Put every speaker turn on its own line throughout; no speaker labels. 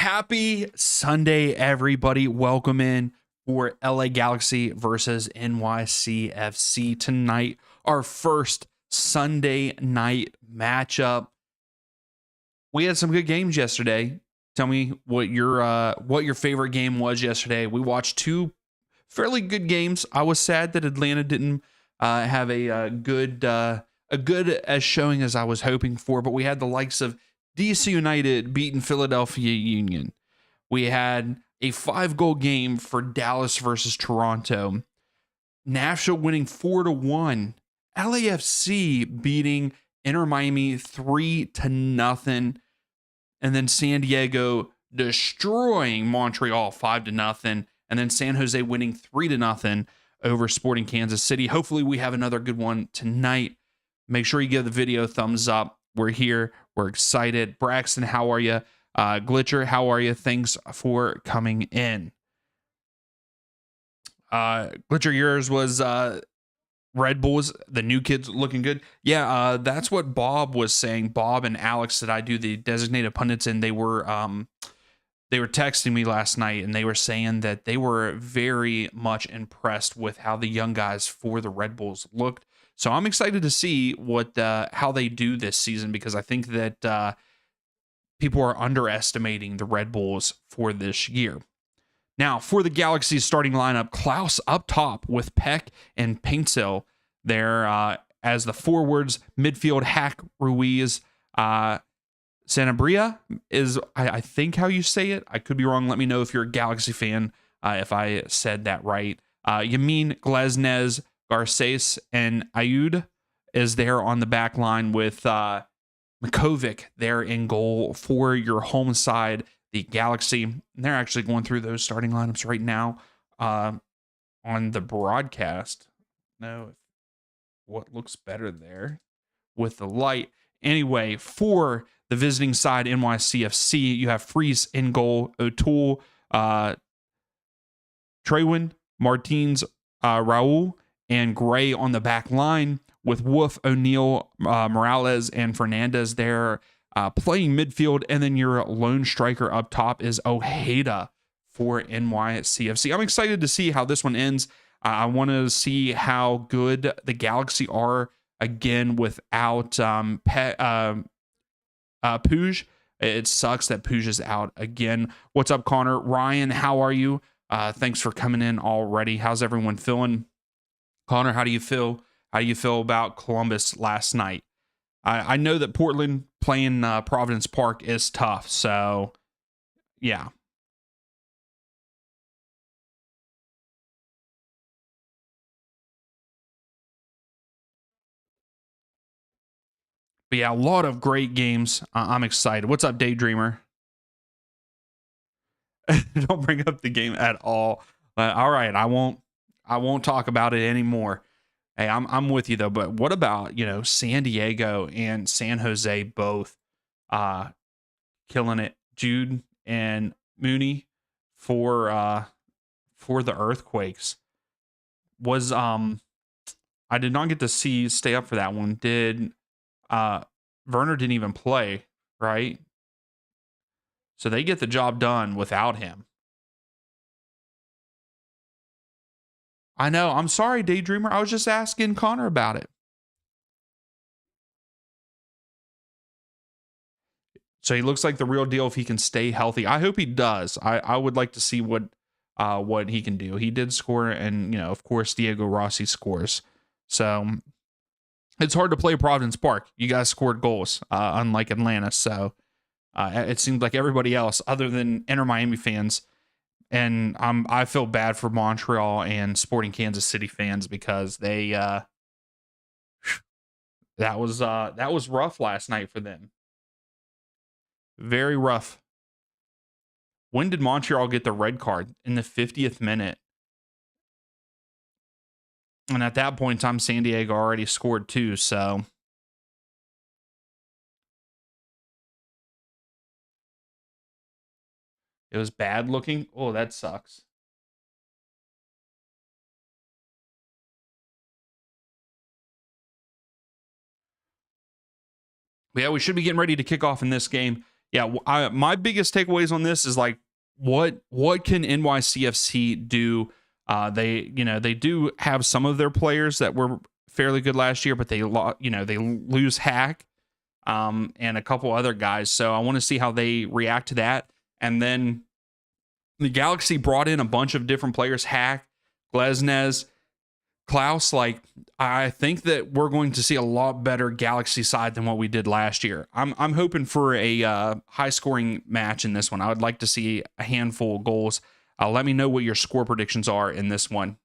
Happy Sunday, everybody. Welcome in for LA Galaxy versus NYCFC tonight. Our first Sunday night matchup. We had some good games yesterday. Tell me what your favorite game was yesterday. We watched two fairly good games. I was sad that Atlanta didn't have a good as showing as I was hoping for, but we had the likes of DC United beating Philadelphia Union. We had a 5-goal game for Dallas versus Toronto. Nashville winning 4-1. LAFC beating Inter Miami 3-0. And then San Diego destroying Montreal 5-0. And then San Jose winning 3-0 over Sporting Kansas City. Hopefully we have another good one tonight. Make sure you give the video a thumbs up. We're here. We're excited. Braxton, how are you? Glitcher, how are you? Thanks for coming in. Glitcher, yours was Red Bulls, the new kids looking good. Yeah, that's what Bob was saying. Bob and Alex that I do the designated pundits, and they were texting me last night, and they were saying that they were very much impressed with how the young guys for the Red Bulls looked. So I'm excited to see what how they do this season, because I think that people are underestimating the Red Bulls for this year. Now, for the Galaxy's starting lineup, Klaus up top with Peck and Paintsel there as the forwards. Midfield, Hack, Ruiz, Sanabria is, I think, how you say it. I could be wrong. Let me know if you're a Galaxy fan, if I said that right. Yamin, Glesnes, Garces, and Ayud is there on the back line with Makovic there in goal for your home side, the Galaxy. And they're actually going through those starting lineups right now on the broadcast. No, what looks better there with the light. Anyway, for the visiting side, NYCFC, you have Freeze in goal, O'Toole, Treywin, Martins, Raul, and Gray on the back line with Wolf, O'Neal, Morales, and Fernandez there playing midfield. And then your lone striker up top is Ojeda for NYCFC. I'm excited to see how this one ends. I want to see how good the Galaxy are again without Puig. It sucks that Puig is out again. What's up, Connor? Ryan, how are you? Thanks for coming in already. How's everyone feeling? Connor, how do you feel? How do you feel about Columbus last night? I know that Portland playing Providence Park is tough, so yeah. But yeah, a lot of great games. I'm excited. What's up, Daydreamer? Don't bring up the game at all. All right, I won't talk about it anymore. Hey, I'm with you though. But what about, San Diego and San Jose both killing it? Jude and Mooney for the Earthquakes was I did not get to stay up for that one. Did Werner didn't even play, right? So they get the job done without him. I know. I'm sorry, Daydreamer. I was just asking Connor about it. So he looks like the real deal if he can stay healthy. I hope he does. I would like to see what he can do. He did score, and of course Diego Rossi scores. So it's hard to play Providence Park. You guys scored goals, unlike Atlanta. So it seems like everybody else, other than Inter Miami fans, and I feel bad for Montreal and Sporting Kansas City fans, because they that was rough last night for them. Very rough. When did Montreal get the red card? In the 50th minute. And at that point in time, San Diego already scored 2, so it was bad looking. Oh, that sucks. But yeah, we should be getting ready to kick off in this game. Yeah, my biggest takeaways on this is like what can NYCFC do? They do have some of their players that were fairly good last year, but they lose Hack and a couple other guys. So I want to see how they react to that. And then the Galaxy brought in a bunch of different players, Hack, Glesnes, Klaus. Like, I think that we're going to see a lot better Galaxy side than what we did last year. I'm hoping for a high scoring match in this one. I would like to see a handful of goals. Let me know what your score predictions are in this one.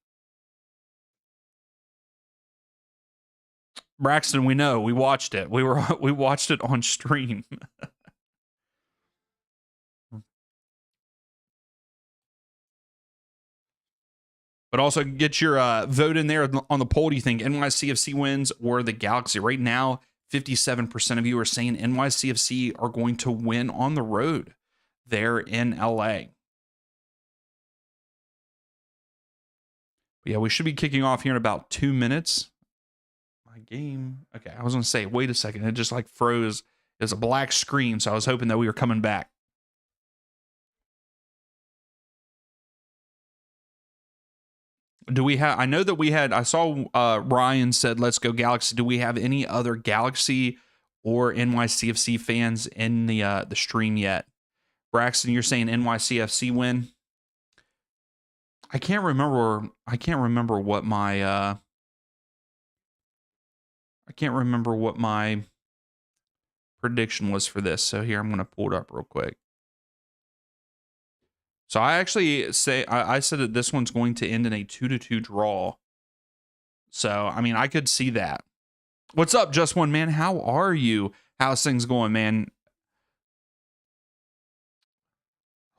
Braxton, we know, we watched it. We watched it on stream. But also get your vote in there on the poll. Do you think NYCFC wins or the Galaxy? Right now, 57% of you are saying NYCFC are going to win on the road there in LA. But yeah, we should be kicking off here in about 2 minutes. My game. Okay, I was going to say, wait a second. It just like froze. It was a black screen, so I was hoping that we were coming back. Do we have, I know that we had, I saw Ryan said, let's go Galaxy. Do we have any other Galaxy or NYCFC fans in the stream yet? Braxton, you're saying NYCFC win? I can't remember what my, I can't remember what my prediction was for this. So here, I'm going to pull it up real quick. So I actually I said that this one's going to end in a 2-2 draw. So, I mean, I could see that. What's up, Just One Man? How are you? How's things going, man?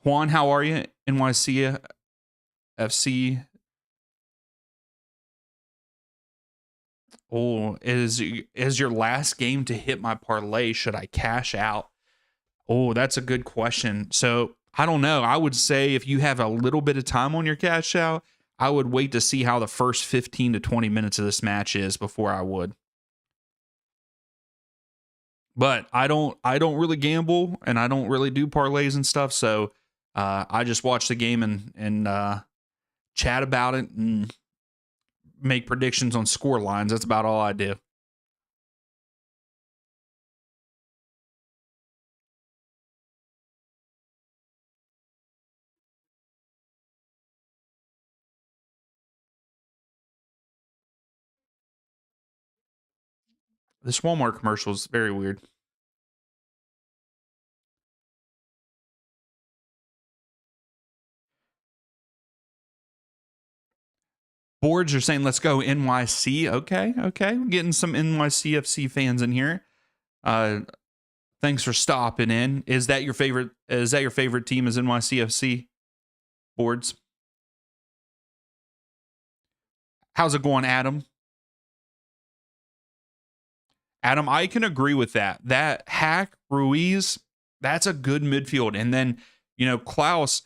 Juan, how are you? NYCFC. Oh, is your last game to hit my parlay? Should I cash out? Oh, that's a good question. So I don't know. I would say if you have a little bit of time on your cash out, I would wait to see how the first 15 to 20 minutes of this match is before I would. But I don't really gamble and I don't really do parlays and stuff. So I just watch the game and chat about it and make predictions on score lines. That's about all I do. This Walmart commercial is very weird. Boards are saying, let's go NYC. Okay. We're getting some NYCFC fans in here. Thanks for stopping in. Is that your favorite team is NYCFC? Boards. How's it going, Adam? Adam, I can agree with that. That Hack, Ruiz, that's a good midfield. And then, Klaus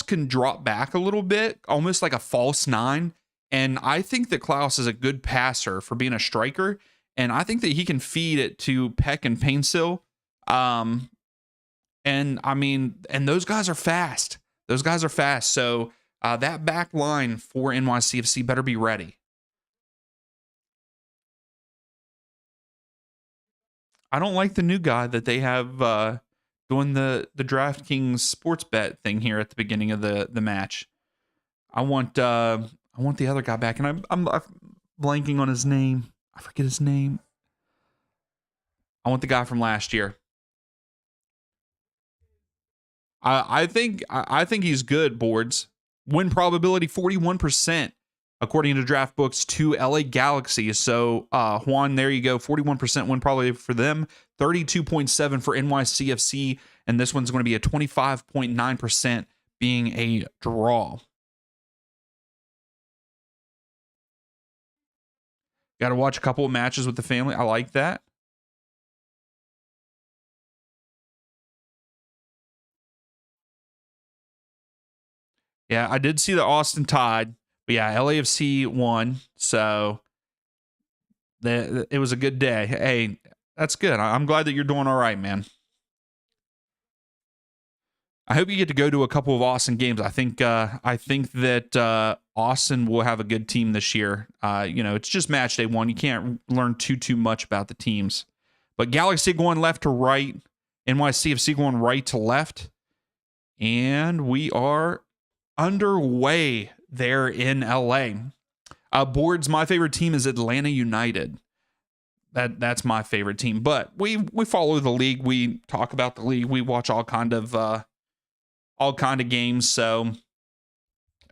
can drop back a little bit, almost like a false nine. And I think that Klaus is a good passer for being a striker. And I think that he can feed it to Peck and Painsil. And I mean, and those guys are fast. So that back line for NYCFC better be ready. I don't like the new guy that they have doing the DraftKings sports bet thing here at the beginning of the match. I want the other guy back, and I'm blanking on his name. I forget his name. I want the guy from last year. I think he's good. Boards win probability 41%. According to DraftBooks, to LA Galaxy. So, Juan, there you go. 41% win probability for them. 32.7 for NYCFC. And this one's going to be a 25.9% being a draw. Got to watch a couple of matches with the family. I like that. Yeah, I did see the Austin tied. But yeah, LAFC won. So it was a good day. Hey, that's good. I'm glad that you're doing all right, man. I hope you get to go to a couple of Austin games. I think that Austin will have a good team this year. It's just match day 1. You can't learn too much about the teams. But Galaxy going left to right, NYCFC going right to left, and we are underway there in LA. Boards, my favorite team is Atlanta United. That's my favorite team. But we follow the league. We talk about the league. We watch all kind of games. So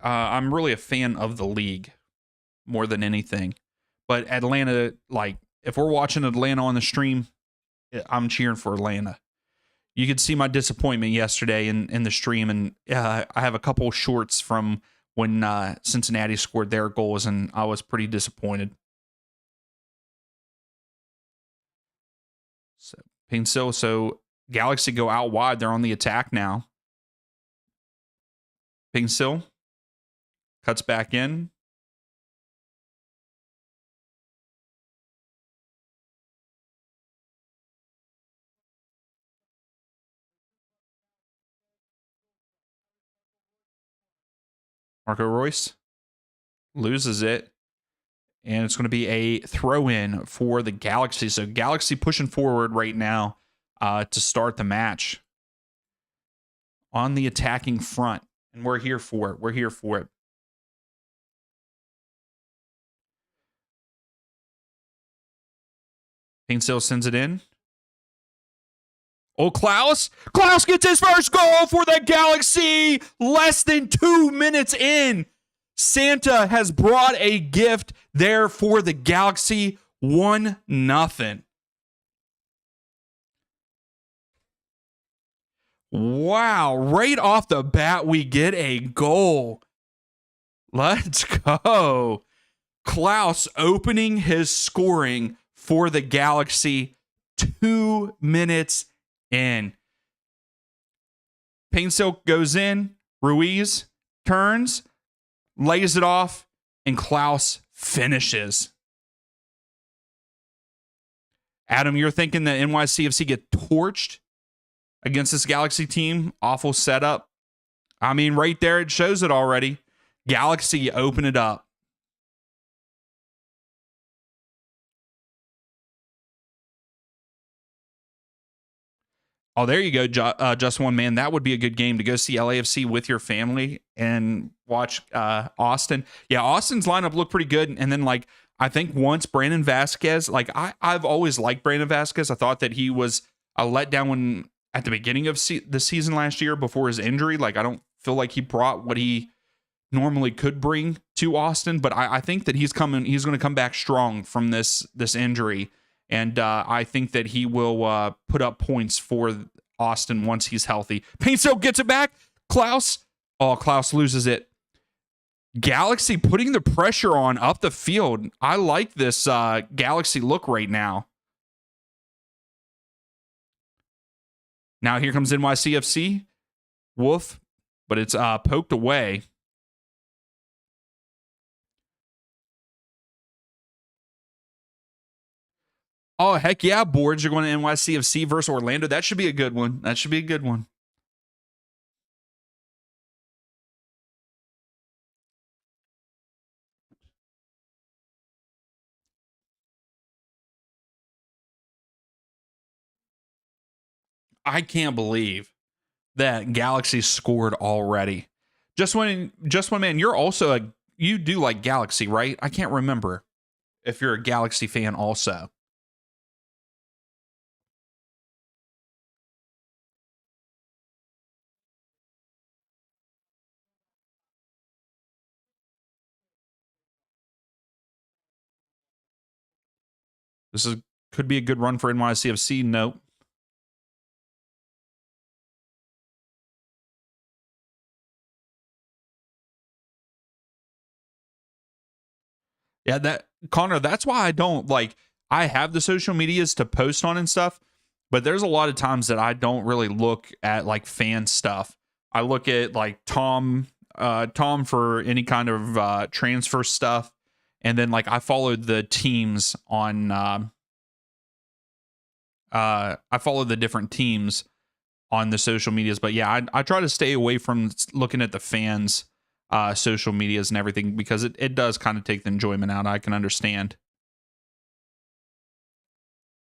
I'm really a fan of the league more than anything. But Atlanta, like if we're watching Atlanta on the stream, I'm cheering for Atlanta. You could see my disappointment yesterday in the stream, and I have a couple of shorts from when Cincinnati scored their goals, and I was pretty disappointed. So Painsil, so Galaxy go out wide. They're on the attack now. Painsil cuts back in. Marco Royce loses it, and it's going to be a throw-in for the Galaxy. So Galaxy pushing forward right now to start the match on the attacking front, and we're here for it. We're here for it. Painsil sends it in. Oh, Klaus gets his first goal for the Galaxy. Less than 2 minutes in. Santa has brought a gift there for the Galaxy. 1-0. Wow. Right off the bat, we get a goal. Let's go. Klaus opening his scoring for the Galaxy 2 minutes in. Painsil goes in. Ruiz turns, lays it off, and Klaus finishes. Adam, you're thinking that NYCFC get torched against this Galaxy team? Awful setup. I mean, right there, it shows it already. Galaxy open it up. Oh, there you go, Just One Man. That would be a good game to go see LAFC with your family and watch Austin. Yeah, Austin's lineup looked pretty good. And then, like, I think once Brandon Vasquez, like, I've always liked Brandon Vasquez. I thought that he was a letdown at the beginning of the season last year before his injury. Like, I don't feel like he brought what he normally could bring to Austin. But I think that he's going to come back strong from this injury. And I think that he will put up points for Austin once he's healthy. Painsil gets it back. Klaus loses it. Galaxy putting the pressure on up the field. I like this Galaxy look right now. Now here comes NYCFC. Wolf, but it's poked away. Oh, heck yeah, boards. You're going to NYCFC versus Orlando. That should be a good one. I can't believe that Galaxy scored already. Just one man. You do like Galaxy, right? I can't remember if you're a Galaxy fan also. Could be a good run for NYCFC. Nope. Yeah, Connor, that's why I don't like. I have the social medias to post on and stuff, but there's a lot of times that I don't really look at like fan stuff. I look at like Tom for any kind of transfer stuff, and then like I followed the teams on. I follow the different teams on the social medias. But yeah, I try to stay away from looking at the fans' social medias and everything, because it does kind of take the enjoyment out. I can understand.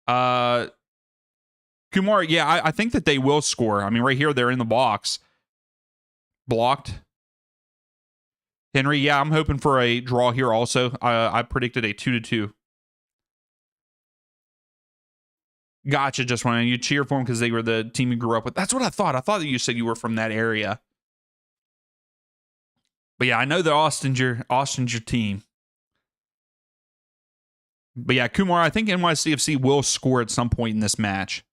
Kumar, yeah, I think that they will score. I mean, right here, they're in the box. Blocked. Henry, yeah, I'm hoping for a draw here also. I predicted a 2-2. Gotcha, just when you cheer for them because they were the team you grew up with. That's what I thought. I thought that you said you were from that area. But yeah, I know that Austin's your team. But yeah, Kumar, I think NYCFC will score at some point in this match.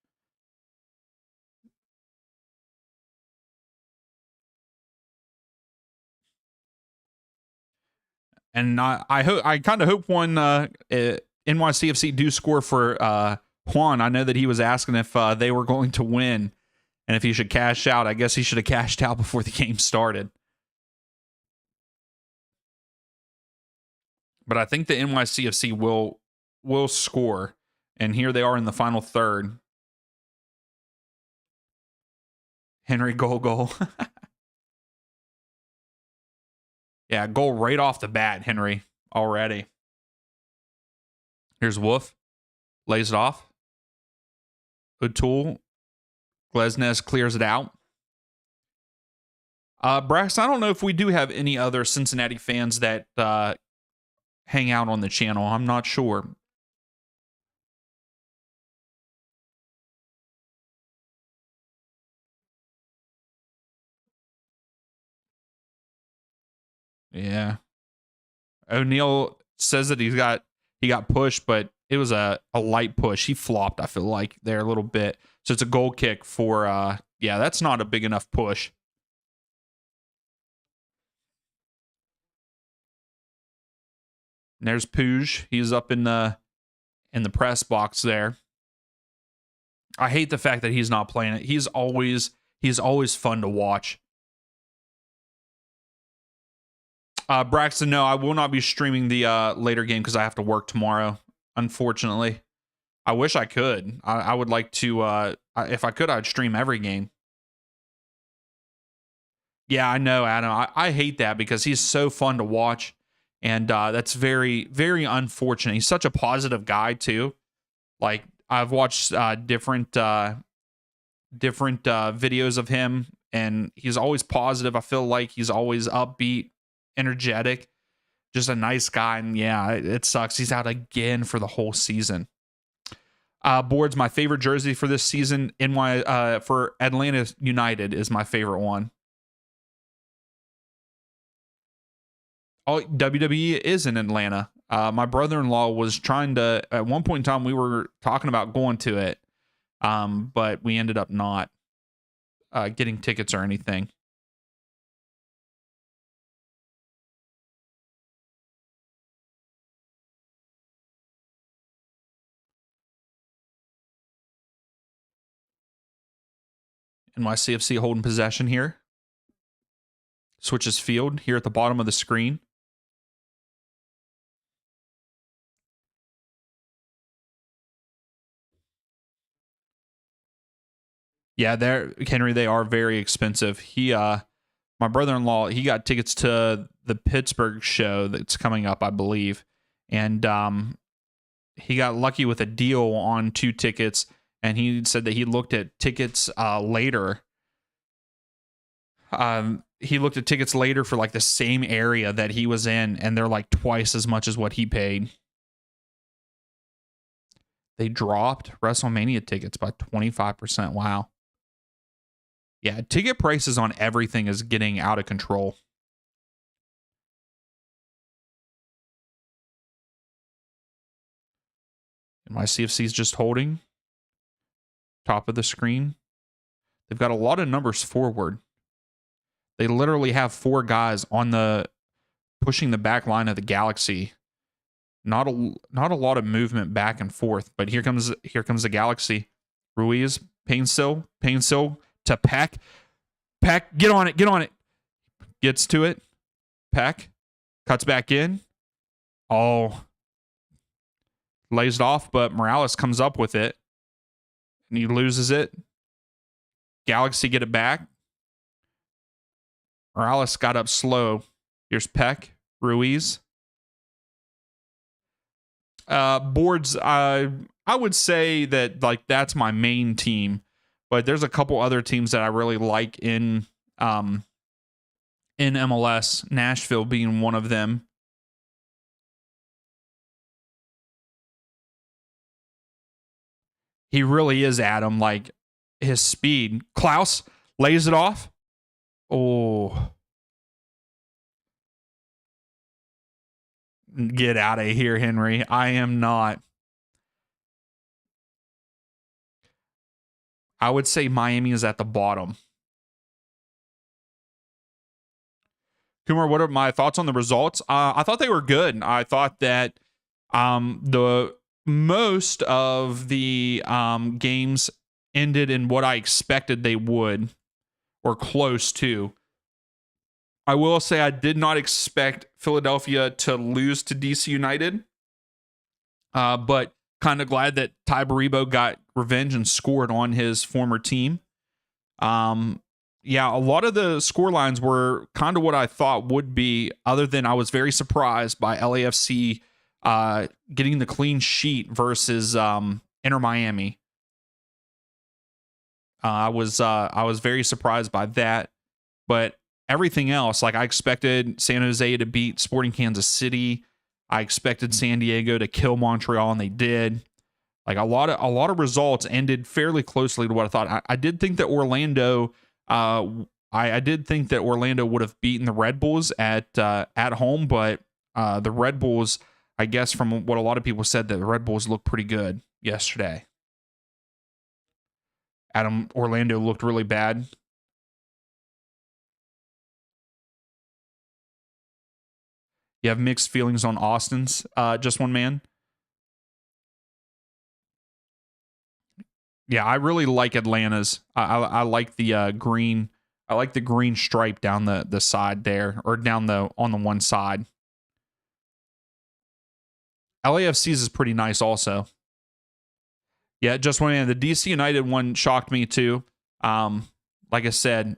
And I kind of hope one NYCFC do score for Juan. I know that he was asking if they were going to win and if he should cash out. I guess he should have cashed out before the game started. But I think the NYCFC will score. And here they are in the final third. Henry goal. Yeah, goal right off the bat, Henry, already. Here's Wolf. Lays it off. O'Toole. Glesnes clears it out. Braxton, I don't know if we do have any other Cincinnati fans that hang out on the channel. I'm not sure. Yeah. O'Neal says that he got pushed, but it was a light push. He flopped, I feel like, there a little bit. So it's a goal kick for yeah, that's not a big enough push. And there's Puig. He's up in the press box there. I hate the fact that he's not playing it. He's always fun to watch. Braxton, no, I will not be streaming the later game because I have to work tomorrow, unfortunately. I wish I could. I would like to, if I could, I'd stream every game. Yeah, I know, Adam. I hate that because he's so fun to watch. And that's very, very unfortunate. He's such a positive guy, too. Like, I've watched different videos of him, and he's always positive. I feel like he's always upbeat, energetic, just a nice guy. And yeah, it sucks. He's out again for the whole season. Board's my favorite jersey for this season. For Atlanta United is my favorite one. Oh, WWE is in Atlanta. My brother-in-law was trying to, at one point in time, we were talking about going to it, but we ended up not getting tickets or anything. NYCFC holding possession here. Switches field here at the bottom of the screen. Yeah, Henry, they are very expensive. My brother-in-law, he got tickets to the Pittsburgh show that's coming up, I believe. And he got lucky with a deal on 2 tickets, and he said that he looked at tickets later. He looked at tickets later for like the same area that he was in, and they're like twice as much as what he paid. They dropped WrestleMania tickets by 25%. Wow. Yeah, ticket prices on everything is getting out of control. My CFC is just holding. Top of the screen. They've got a lot of numbers forward. They literally have 4 guys on pushing the back line of the Galaxy. Not a lot of movement back and forth, but here comes the Galaxy. Ruiz, Painsil to Peck. Peck, get on it. Gets to it. Peck cuts back in. Oh, lays it off, but Morales comes up with it, and he loses it. Galaxy get it back. Morales got up slow. Here's Peck, Ruiz. Boards, I would say that like that's my main team, but there's a couple other teams that I really like in MLS, Nashville being one of them. He really is, Adam. Like his speed. Klaus lays it off. Oh. Get out of here, Henry. I am not. I would say Miami is at the bottom. Kumar, what are my thoughts on the results? I thought they were good. I thought that the most of the games ended in what I expected they would, or close to. I will say I did not expect Philadelphia to lose to DC United, but kind of glad that Ty Baribo got revenge and scored on his former team. Yeah, a lot of the score lines were kind of what I thought would be, other than I was very surprised by LAFC getting the clean sheet versus Inter Miami. I was very surprised by that, but everything else, like I expected San Jose to beat Sporting Kansas City. I expected San Diego to kill Montreal, and they did. Like a lot of results ended fairly closely to what I thought. I did think that Orlando. I did think that Orlando would have beaten the Red Bulls at home, but the Red Bulls, I guess, from what a lot of people said, that the Red Bulls looked pretty good yesterday. Orlando looked really bad. You have mixed feelings on Austin's Just One Man. Yeah, I really like Atlanta's. I like the green. I like the green stripe down the side there, or down on the one side. LAFC's is pretty nice also. Yeah, Just One Man. The DC United one shocked me too. Like I said,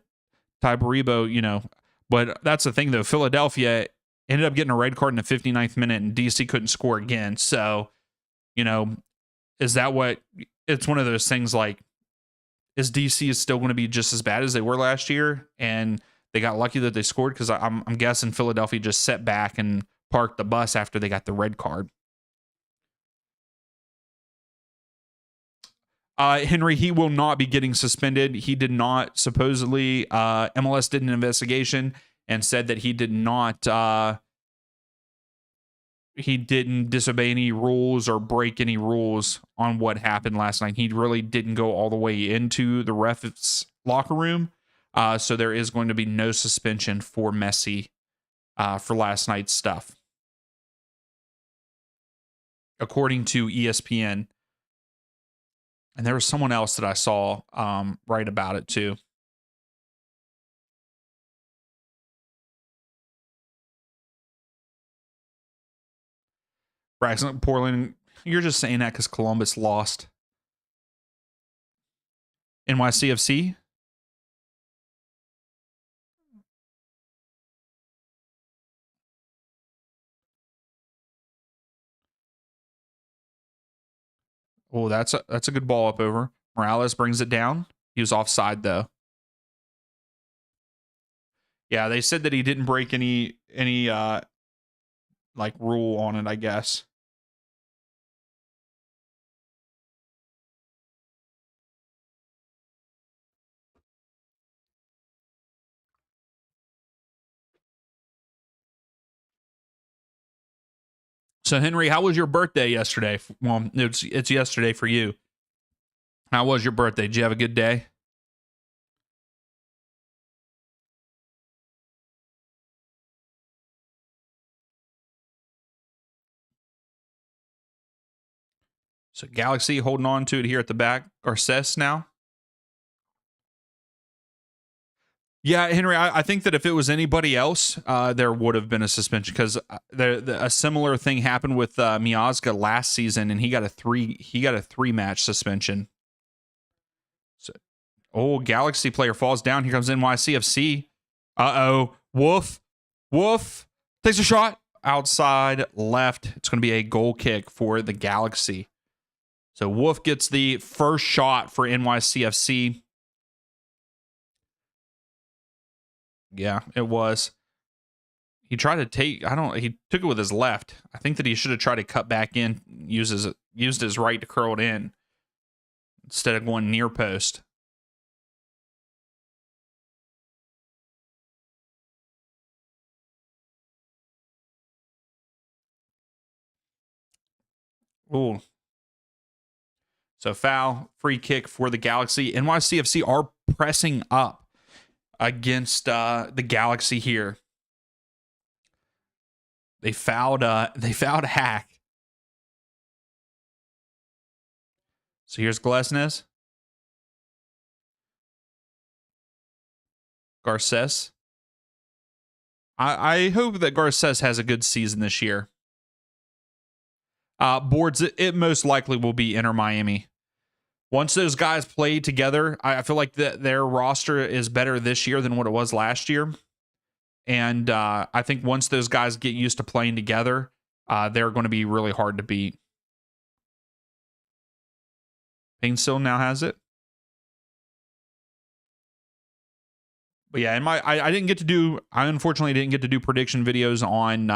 Ty Baribo, but that's the thing though. Philadelphia ended up getting a red card in the 59th minute, and DC couldn't score again. So, is that what? It's one of those things like, is DC still going to be just as bad as they were last year? And they got lucky that they scored, because I'm guessing Philadelphia just sat back and parked the bus after they got the red card. Henry, he will not be getting suspended. He did not, supposedly, MLS did an investigation and said that he did not, he didn't disobey any rules or break any rules on what happened last night. He really didn't go all the way into the ref's locker room. So there is going to be no suspension for Messi for last night's stuff, according to ESPN. And there was someone else that I saw write about it too. Braxton Portland, you're just saying that because Columbus lost. NYCFC? Oh, that's a good ball up over. Morales brings it down. He was offside though. Yeah, they said that he didn't break any like rule on it, I guess. So Henry, how was your birthday yesterday? Well, it's yesterday for you. How was your birthday? Did you have a good day? So Galaxy holding on to it here at the back. Garces now. Yeah, Henry, I think that if it was anybody else, there would have been a suspension, because a similar thing happened with Miazga last season, and he got a three match suspension. So, Oh, Galaxy player falls down. Here comes NYCFC. Uh-oh. Woof. Woof. Takes a shot. Outside left. It's going to be a goal kick for the Galaxy. So Wolf gets the first shot for NYCFC. Yeah, it was. He tried to take, he took it with his left. I think that he should have tried to cut back in, used his right to curl it in instead of going near post. Ooh. So foul, free kick for the Galaxy. NYCFC are pressing up against the Galaxy here. They fouled Hack. So here's Glesnes. Garces. I hope that Garces has a good season this year. Boards, it most likely will be Inter Miami. Once those guys play together, I feel like their roster is better this year than what it was last year. And I think once those guys get used to playing together, they're going to be really hard to beat. Painstill now has it. But yeah, I unfortunately didn't get to do prediction videos on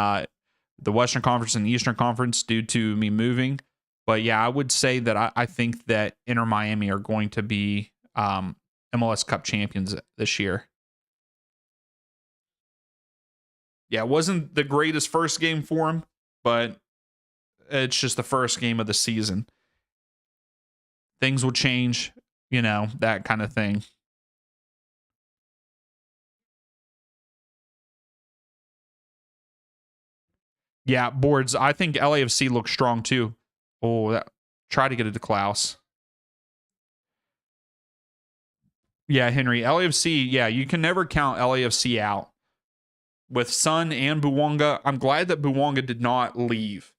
the Western Conference and the Eastern Conference due to me moving. But yeah, I would say that I think that Inter Miami are going to be MLS Cup champions this year. Yeah, it wasn't the greatest first game for them, but it's just the first game of the season. Things will change, that kind of thing. Yeah, boards. I think LAFC looks strong too. Oh, try to get it to Klaus. Yeah, Henry. LAFC, yeah, you can never count LAFC out. With Sun and Buwanga, I'm glad that Buwanga did not leave.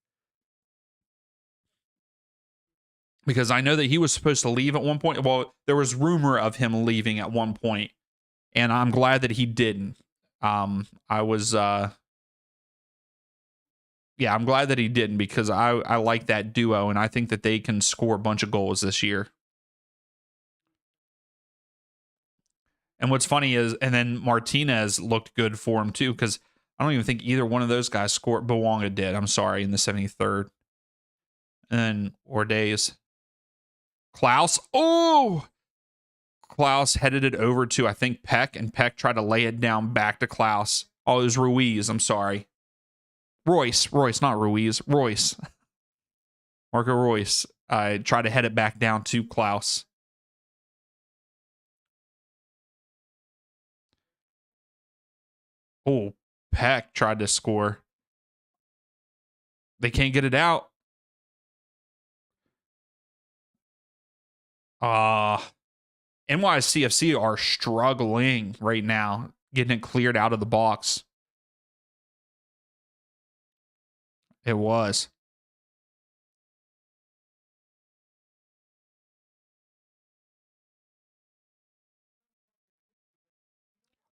Because I know that he was supposed to leave at one point. Well, there was rumor of him leaving at one point, and I'm glad that he didn't. I'm glad that he didn't because I like that duo, and I think that they can score a bunch of goals this year. And what's funny is, and then Martinez looked good for him too, because I don't even think either one of those guys scored. Bawanga did. I'm sorry, in the 73rd. And then Ordays. Klaus. Oh! Klaus headed it over to, I think, Peck, and Peck tried to lay it down back to Klaus. Oh, it was Ruiz. I'm sorry. Royce, not Ruiz. Royce. Marco Royce. I tried to head it back down to Klaus. Oh, Peck tried to score. They can't get it out. NYCFC are struggling right now, getting it cleared out of the box. It was.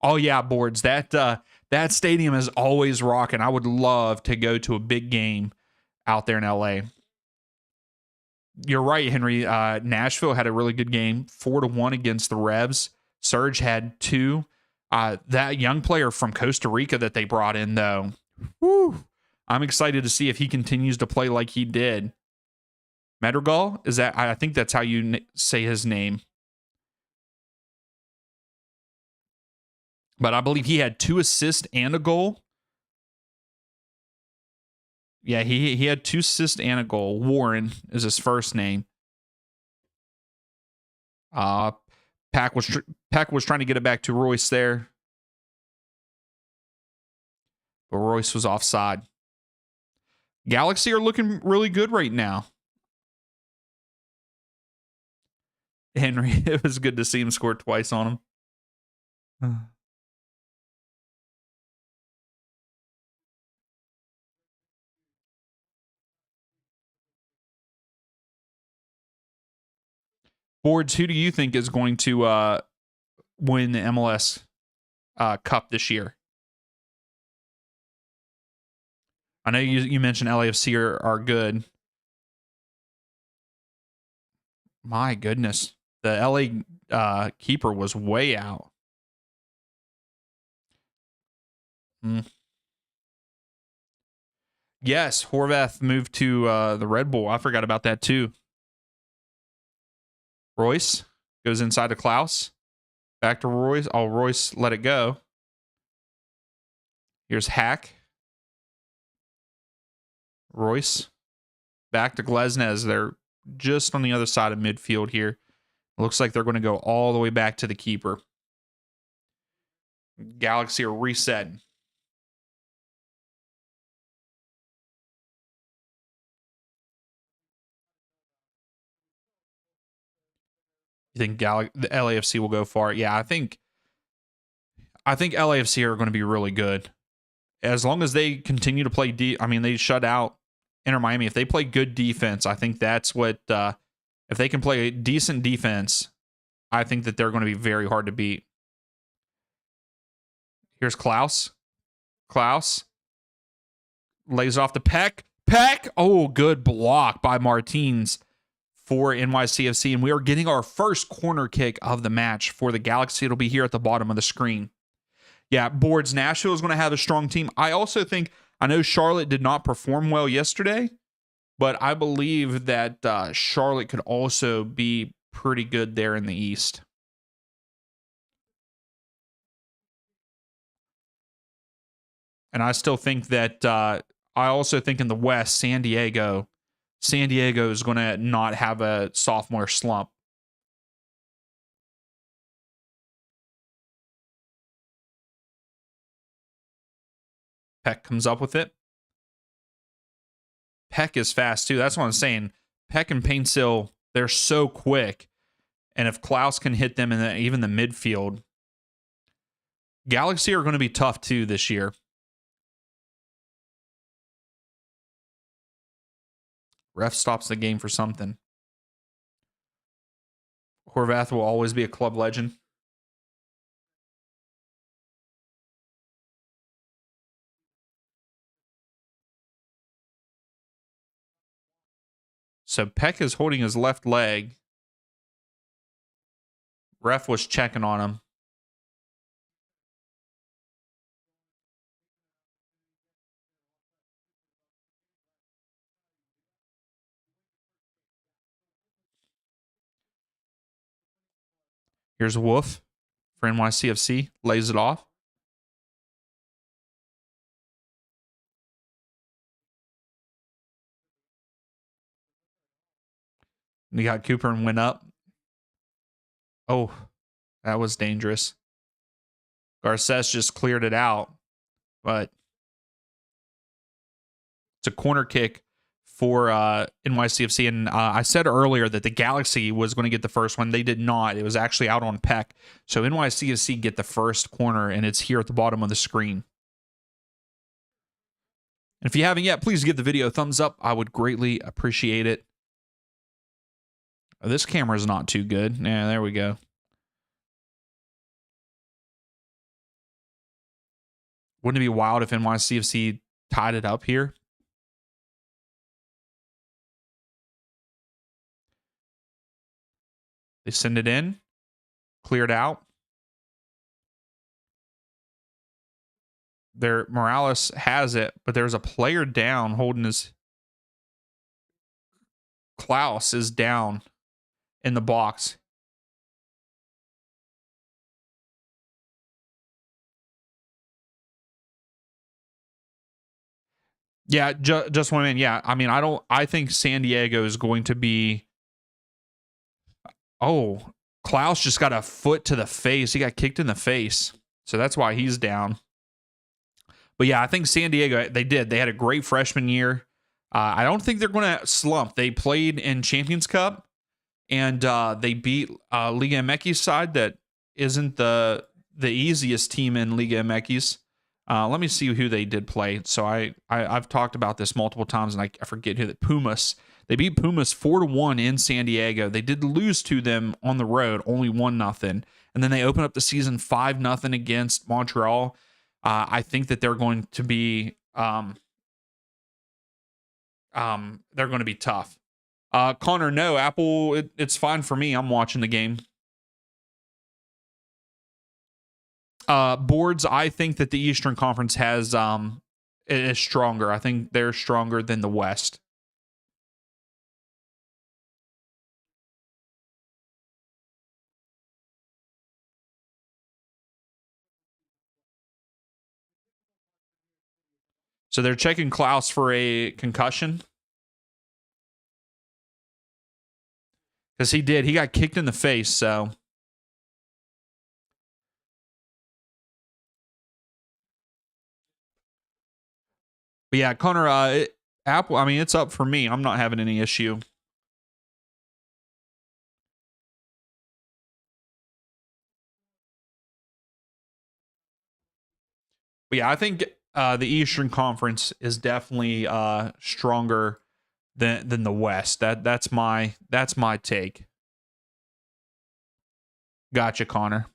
Oh yeah, boards. That stadium is always rocking. I would love to go to a big game out there in LA. You're right, Henry. Nashville had a really good game, 4-1 against the Revs. Surge had 2. That young player from Costa Rica that they brought in, though, whew, I'm excited to see if he continues to play like he did. Madrigal, is that? I think that's how you say his name. But I believe he had 2 assists and a goal. Yeah, he had 2 assists and a goal. Warren is his first name. Pack was trying to get it back to Royce there, but Royce was offside. Galaxy are looking really good right now. Henry, it was good to see him score twice on him. Boards, who do you think is going to win the MLS Cup this year? I know you mentioned LAFC are good. My goodness. The LA keeper was way out. Yes, Horvath moved to the Red Bull. I forgot about that too. Royce goes inside to Klaus. Back to Royce. Oh, Royce let it go. Here's Hack. Royce. Back to Glesnes. They're just on the other side of midfield here. Looks like they're going to go all the way back to the keeper. Galaxy are resetting. You think the LAFC will go far? Yeah, I think LAFC are going to be really good. As long as they continue to play they shut out Inter Miami. If they play good defense, I think that's what if they can play a decent defense, I think that they're going to be very hard to beat. Here's Klaus. Klaus lays off the Peck. Oh, good block by Martins for NYCFC. And we are getting our first corner kick of the match for the Galaxy. It'll be here at the bottom of the screen. Yeah, Boards, Nashville is going to have a strong team. I also think, I know Charlotte did not perform well yesterday, but I believe that Charlotte could also be pretty good there in the East. And I still think that I also think in the West, San Diego is going to not have a sophomore slump. Peck comes up with it. Peck is fast too. That's what I'm saying. Peck and Paintsill, they're so quick. And if Klaus can hit them in even the midfield, Galaxy are going to be tough too this year. Ref stops the game for something. Horvath will always be a club legend. So Peck is holding his left leg. Ref was checking on him. Here's Wolf for NYCFC. Lays it off. We got Cooper and went up. Oh, that was dangerous. Garces just cleared it out, but it's a corner kick for NYCFC. And I said earlier that the Galaxy was going to get the first one. They did not. It was actually out on Peck. So NYCFC get the first corner, and it's here at the bottom of the screen. And if you haven't yet, please give the video a thumbs up. I would greatly appreciate it. This camera is not too good. Yeah, there we go. Wouldn't it be wild if NYCFC tied it up here? They send it in. Cleared out. Morales has it, but there's a player down holding his... Klaus is down in the box. Yeah, just one in. Yeah, I mean, I think San Diego is going to be... Oh, Klaus just got a foot to the face. He got kicked in the face. So that's why he's down. But yeah, I think San Diego, they did. They had a great freshman year. I don't think they're going to slump. They played in Champions Cup, and they beat Liga MX's side that isn't the easiest team in Liga MX. Let me see who they did play. So I've talked about this multiple times, and I forget who that Pumas. They beat Pumas 4-1 in San Diego. They did lose to them on the road, only 1-0. And then they open up the season 5-0 against Montreal. I think that they're going to be tough. Connor, no, Apple, it's fine for me. I'm watching the game. Boards, I think that the Eastern Conference is stronger. I think they're stronger than the West. So they're checking Klaus for a concussion. Because he got kicked in the face, so. But yeah, Connor, Apple, I mean, it's up for me. I'm not having any issue. But yeah, I think the Eastern Conference is definitely stronger than the West. That's my take. Gotcha, Connor.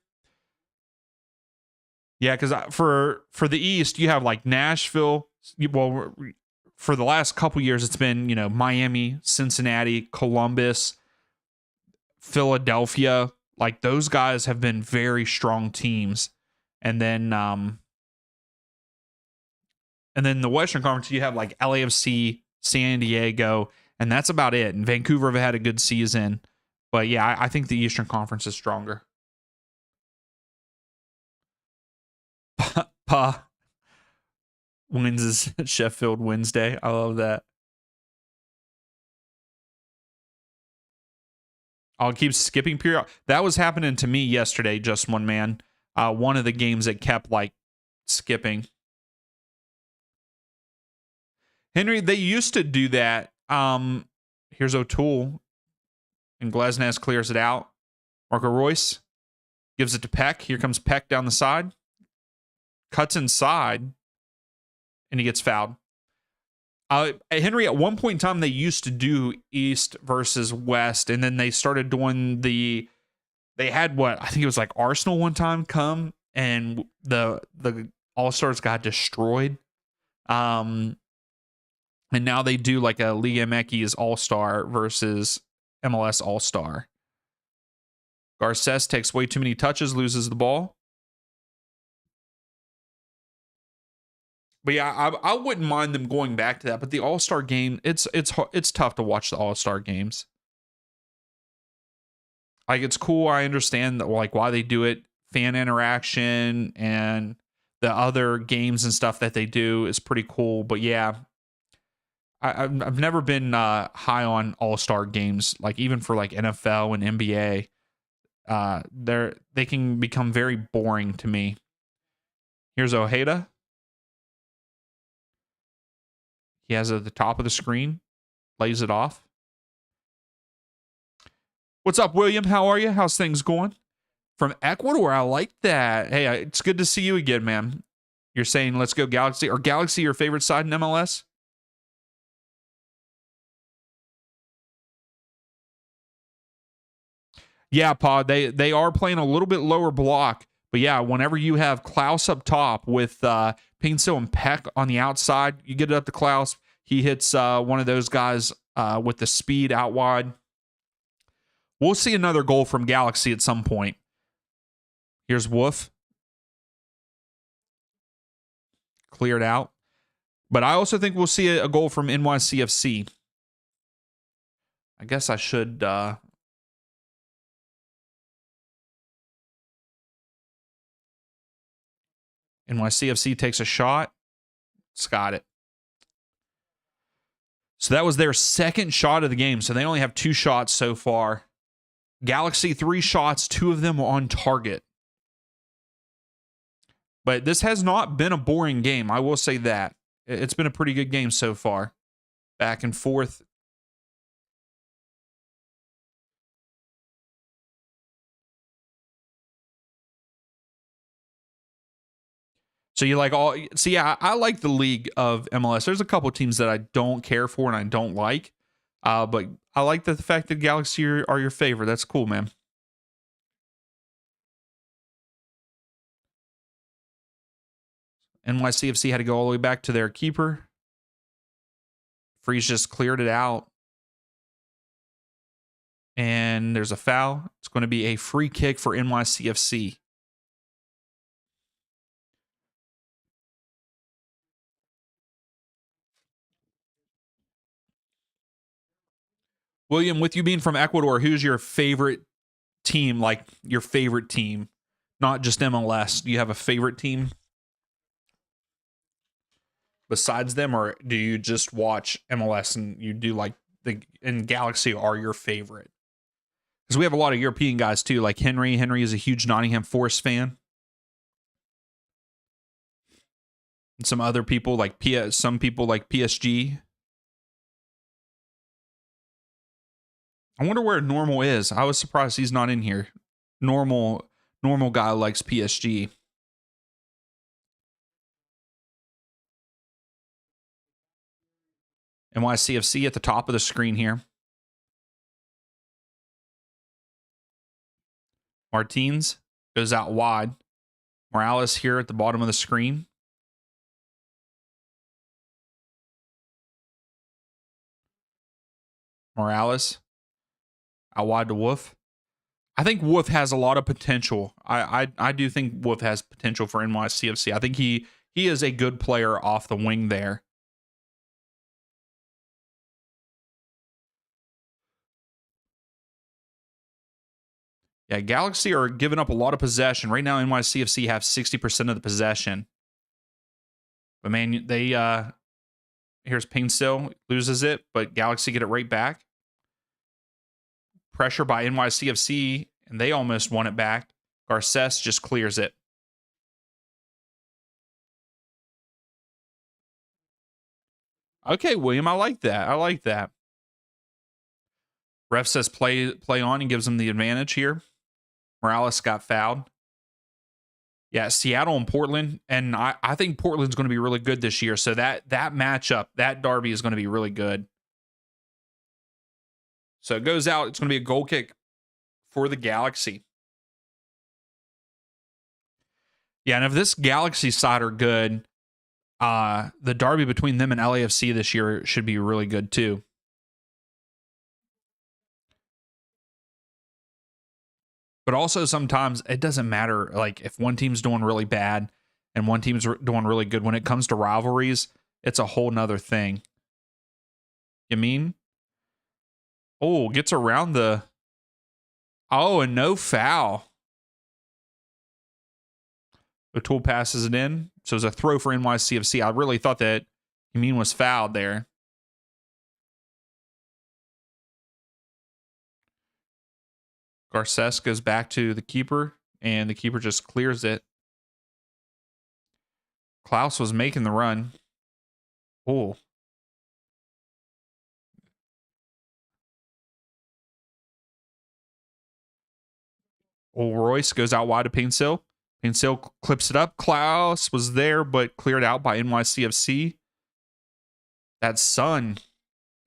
Yeah, because for the East, you have like Nashville. Well, for the last couple years, it's been Miami, Cincinnati, Columbus, Philadelphia. Like those guys have been very strong teams, and then the Western Conference, you have like LAFC, San Diego, and that's about it. And Vancouver have had a good season, but yeah, I think the Eastern Conference is stronger. Pa wins is Sheffield Wednesday. I love that. I'll keep skipping period. That was happening to me yesterday, just one man. One of the games that kept like skipping. Henry, they used to do that. Here's O'Toole. And Glesnes clears it out. Marco Royce gives it to Peck. Here comes Peck down the side. Cuts inside. And he gets fouled. Henry, at one point in time, they used to do East versus West. And then they started doing they had what? I think it was like Arsenal one time come. And the All-Stars got destroyed. And now they do like a Liga MX All-Star versus MLS All-Star. Garces takes way too many touches, loses the ball. But yeah, I wouldn't mind them going back to that. But the All-Star game, it's tough to watch the All-Star games. Like it's cool. I understand that, like why they do it, fan interaction and the other games and stuff that they do is pretty cool. But yeah. I've never been high on All-Star games, like even for like NFL and NBA. They can become very boring to me. Here's Ojeda. He has it at the top of the screen, lays it off. What's up, William? How are you? How's things going? From Ecuador, I like that. Hey, it's good to see you again, man. You're saying let's go Galaxy. Or Galaxy your favorite side in MLS? Yeah, Pod, they are playing a little bit lower block. But yeah, whenever you have Klaus up top with Pinso and Peck on the outside, you get it up to Klaus. He hits one of those guys with the speed out wide. We'll see another goal from Galaxy at some point. Here's Wolf. Cleared out. But I also think we'll see a goal from NYCFC. I guess I should... NYCFC takes a shot. It's got it. So that was their second shot of the game. So they only have 2 shots so far. Galaxy 3 shots, 2 of them on target. But this has not been a boring game. I will say that. It's been a pretty good game so far. Back and forth. So you like all... See, yeah, I like the league of MLS. There's a couple of teams that I don't care for and I don't like. But I like the fact that Galaxy are your favorite. That's cool, man. NYCFC had to go all the way back to their keeper. Freeze just cleared it out. And there's a foul. It's going to be a free kick for NYCFC. William, with you being from Ecuador, who's your favorite team? Like your favorite team, not just MLS. Do you have a favorite team besides them, or do you just watch MLS and you do like and Galaxy are your favorite? Because we have a lot of European guys too, like Henry. Henry is a huge Nottingham Forest fan. And some other people like some people like PSG. I wonder where Normal is. I was surprised he's not in here. Normal guy likes PSG. NYCFC at the top of the screen here. Martins goes out wide. Morales here at the bottom of the screen. Morales out wide to Wolf. I think Wolf has a lot of potential. I do think Wolf has potential for NYCFC. I think he is a good player off the wing there. Yeah, Galaxy are giving up a lot of possession. Right now, NYCFC have 60% of the possession. But man, they here's Painstill, loses it, but Galaxy get it right back. Pressure by NYCFC, and they almost won it back. Garces just clears it. Okay, William, I like that. I like that. Ref says play on and gives them the advantage here. Morales got fouled. Yeah, Seattle and Portland, and I think Portland's going to be really good this year. So that matchup, that derby is going to be really good. So it goes out. It's going to be a goal kick for the Galaxy. Yeah, and if this Galaxy side are good, the derby between them and LAFC this year should be really good too. But also sometimes it doesn't matter. Like if one team's doing really bad and one team's doing really good, when it comes to rivalries, it's a whole nother thing. You mean? Oh, gets around the... Oh, and no foul. O'Toole passes it in. So it's a throw for NYCFC. I really thought that Yamin was fouled there. Garces goes back to the keeper, and the keeper just clears it. Klaus was making the run. Oh. Oh, Royce goes out wide to Paintsill. Paintsill clips it up. Klaus was there, but cleared out by NYCFC. That's Sun.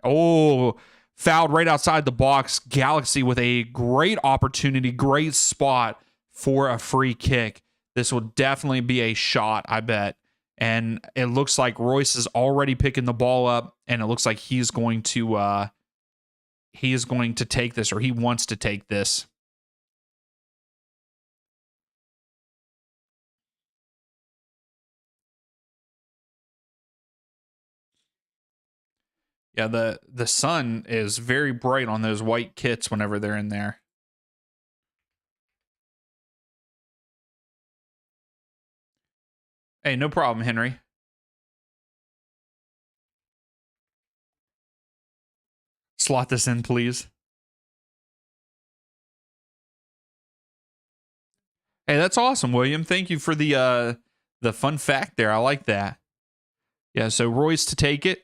Oh, fouled right outside the box. Galaxy with a great opportunity, great spot for a free kick. This will definitely be a shot, I bet. And it looks like Royce is already picking the ball up, and it looks like he's going to take this, or he wants to take this. Yeah, the sun is very bright on those white kits whenever they're in there. Hey, no problem, Henry. Slot this in, please. Hey, that's awesome, William. Thank you for the fun fact there. I like that. Yeah, so Royce to take it.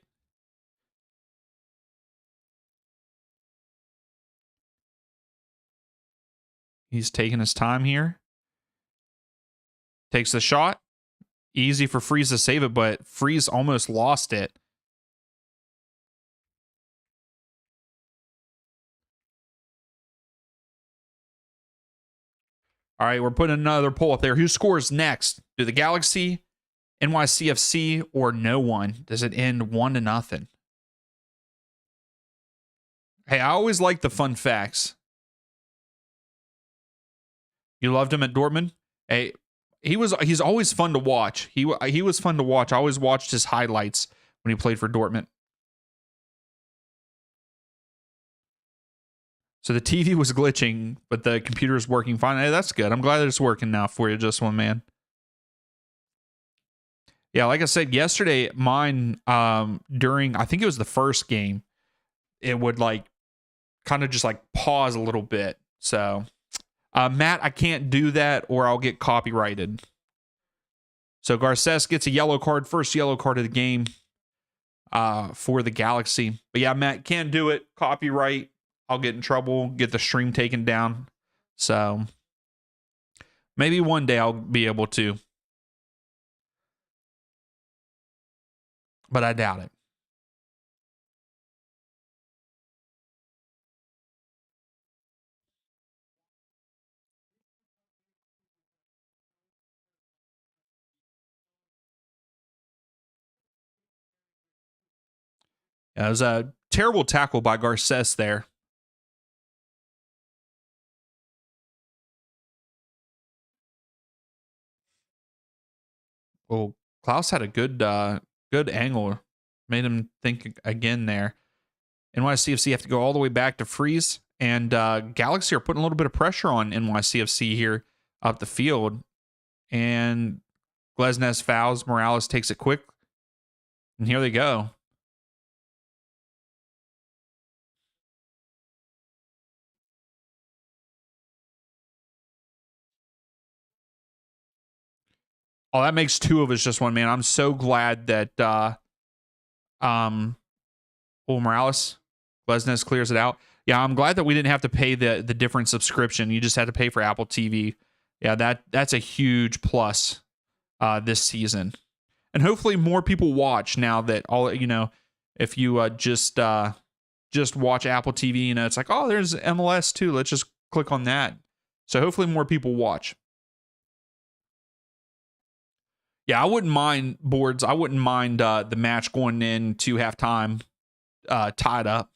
He's taking his time here. Takes the shot. Easy for Freeze to save it, but Freeze almost lost it. All right, we're putting another poll up there. Who scores next? Do the Galaxy, NYCFC, or no one? Does it end 1-0? Hey, I always like the fun facts. You loved him at Dortmund? Hey, he's always fun to watch. He was fun to watch. I always watched his highlights when he played for Dortmund. So the TV was glitching, but the computer is working fine. Hey, that's good. I'm glad that it's working now for you, just one man. Yeah, like I said yesterday, mine during, I think it was the first game, it would like kind of just like pause a little bit. So Matt, I can't do that or I'll get copyrighted. So Garces gets a yellow card, first yellow card of the game for the Galaxy. But yeah, Matt, can't do it. Copyright. I'll get in trouble, get the stream taken down. So maybe one day I'll be able to. But I doubt it. Yeah, it was a terrible tackle by Garces there. Well, Klaus had a good angle. Made him think again there. NYCFC have to go all the way back to freeze. And Galaxy are putting a little bit of pressure on NYCFC here up the field. And Glesnes fouls. Morales takes it quick. And here they go. Oh, that makes two of us just one, man. I'm so glad that Morales, Glesnes clears it out. Yeah, I'm glad that we didn't have to pay the different subscription. You just had to pay for Apple TV. Yeah, that's a huge plus this season. And hopefully more people watch now that all, you know, if you just watch Apple TV, you know, it's like, oh, there's MLS too. Let's just click on that. So hopefully more people watch. Yeah, I wouldn't mind boards. I wouldn't mind the match going into halftime tied up.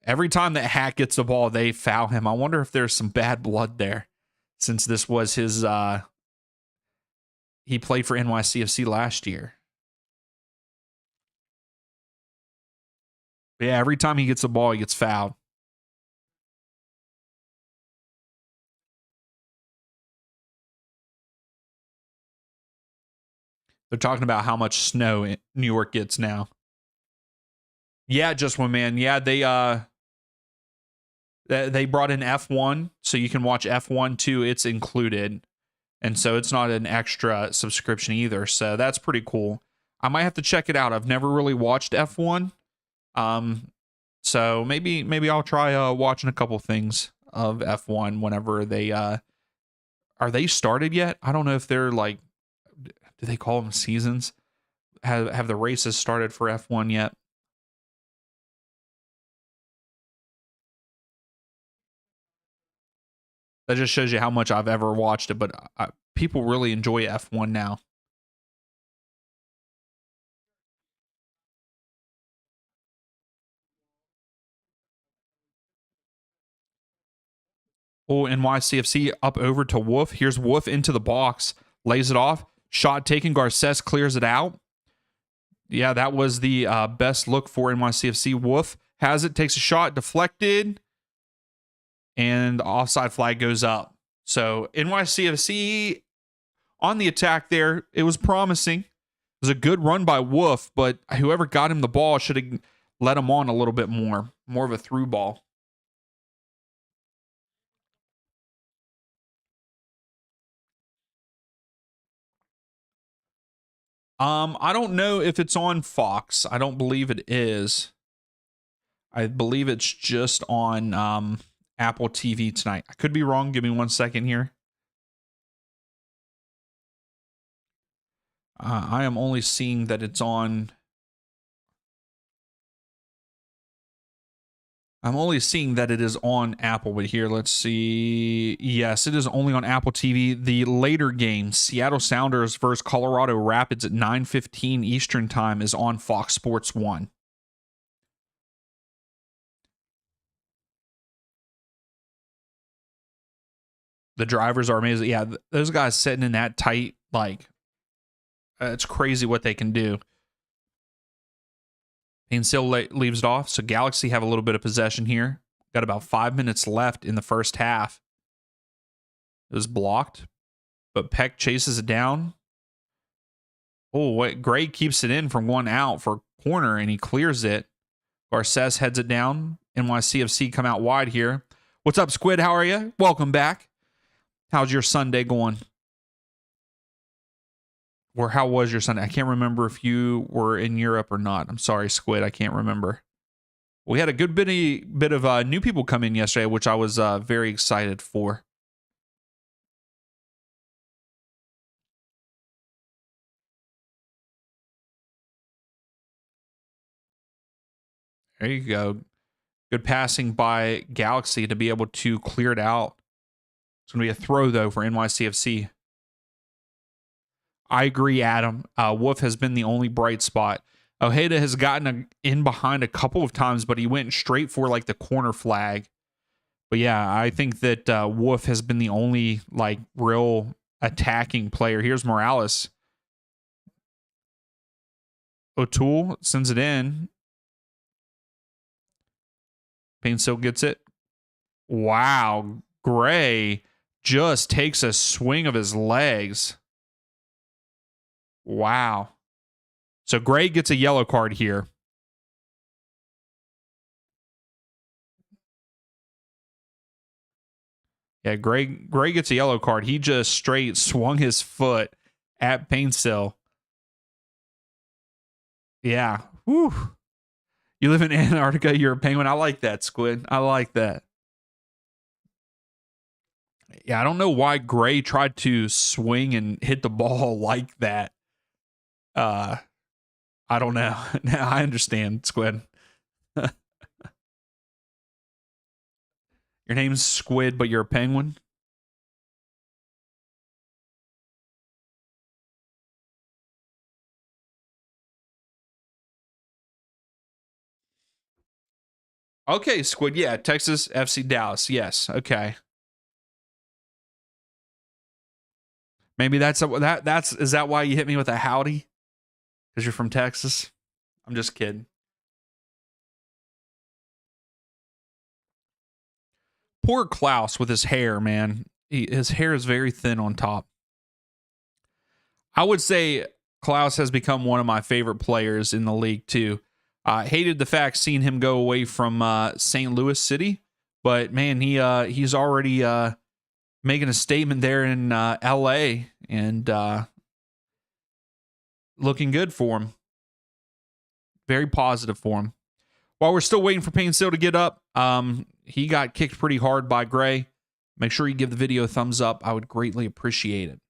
Every time that Hack gets the ball, they foul him. I wonder if there's some bad blood there, since this was his. He played for NYCFC last year. But yeah, every time he gets the ball, he gets fouled. They're talking about how much snow New York gets now. Yeah, just one man. Yeah, they brought in F1, so you can watch F1 too. It's included, and so it's not an extra subscription either. So that's pretty cool. I might have to check it out. I've never really watched F1, so maybe I'll try watching a couple things of F1 whenever they are they started yet? I don't know if they're like, do they call them seasons? Have the races started for F1 yet? That just shows you how much I've ever watched it, but people really enjoy F1 now. Oh, NYCFC up over to Wolf. Here's Wolf into the box, lays it off. Shot taken. Garces clears it out. Yeah, that was the best look for NYCFC. Wolf has it, takes a shot, deflected, and the offside flag goes up. So NYCFC on the attack there. It was promising. It was a good run by Wolf, but whoever got him the ball should have let him on a little bit more of a through ball. I don't know if it's on Fox. I don't believe it is. I believe it's just on Apple TV tonight. I could be wrong. Give me 1 second here. I am only seeing that it's on I'm only seeing that it is on Apple, but here, let's see. Yes, it is only on Apple TV. The later game, Seattle Sounders versus Colorado Rapids at 9:15 Eastern Time, is on Fox Sports 1. The drivers are amazing. Yeah, those guys sitting in that tight, like, it's crazy what they can do. And still leaves it off, so Galaxy have a little bit of possession here. Got about 5 minutes left in the first half. It was blocked, but Peck chases it down. Oh, wait, Gray keeps it in from one out for corner, and he clears it. Garces heads it down. NYCFC come out wide here. What's up, Squid? How are you? Welcome back. How's your Sunday going? Or how was your Sunday? I can't remember if you were in Europe or not. I'm sorry, Squid. I can't remember. We had a good bit of new people come in yesterday, which I was very excited for. There you go. Good passing by Galaxy to be able to clear it out. It's going to be a throw, though, for NYCFC. I agree, Adam. Wolf has been the only bright spot. Ojeda has gotten in behind a couple of times, but he went straight for like the corner flag. But yeah, I think that Wolf has been the only like real attacking player. Here's Morales. O'Toole sends it in. Painstill gets it. Wow. Gray just takes a swing of his legs. Wow. So Gray gets a yellow card here. Yeah, Gray gets a yellow card. He just straight swung his foot at Painstill. Yeah. Whew. You live in Antarctica, you're a penguin. I like that, Squid. I like that. Yeah, I don't know why Gray tried to swing and hit the ball like that. I don't know. Now I understand, Squid. Your name's Squid, but you're a penguin? Okay, Squid. Yeah, Texas FC Dallas. Yes. Okay. Maybe that's is that why you hit me with a howdy? Because you're from Texas? I'm just kidding. Poor Klaus with his hair, man. His hair is very thin on top. I would say Klaus has become one of my favorite players in the league too. Hated the fact seeing him go away from St. Louis City, but man, he's already making a statement there in L.A. and looking good for him. Very positive for him. While we're still waiting for Painstill to get up, he got kicked pretty hard by Gray. Make sure you give the video a thumbs up. I would greatly appreciate it.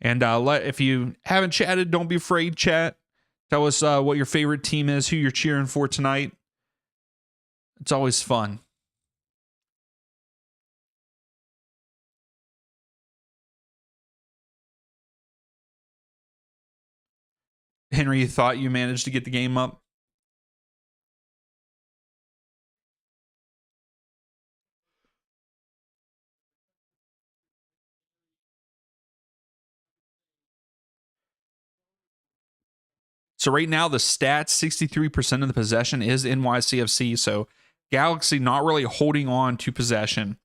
And if you haven't chatted, don't be afraid, chat. Tell us what your favorite team is, who you're cheering for tonight. It's always fun. Henry, you thought you managed to get the game up? So right now, the stats, 63% of the possession is NYCFC. So Galaxy not really holding on to possession.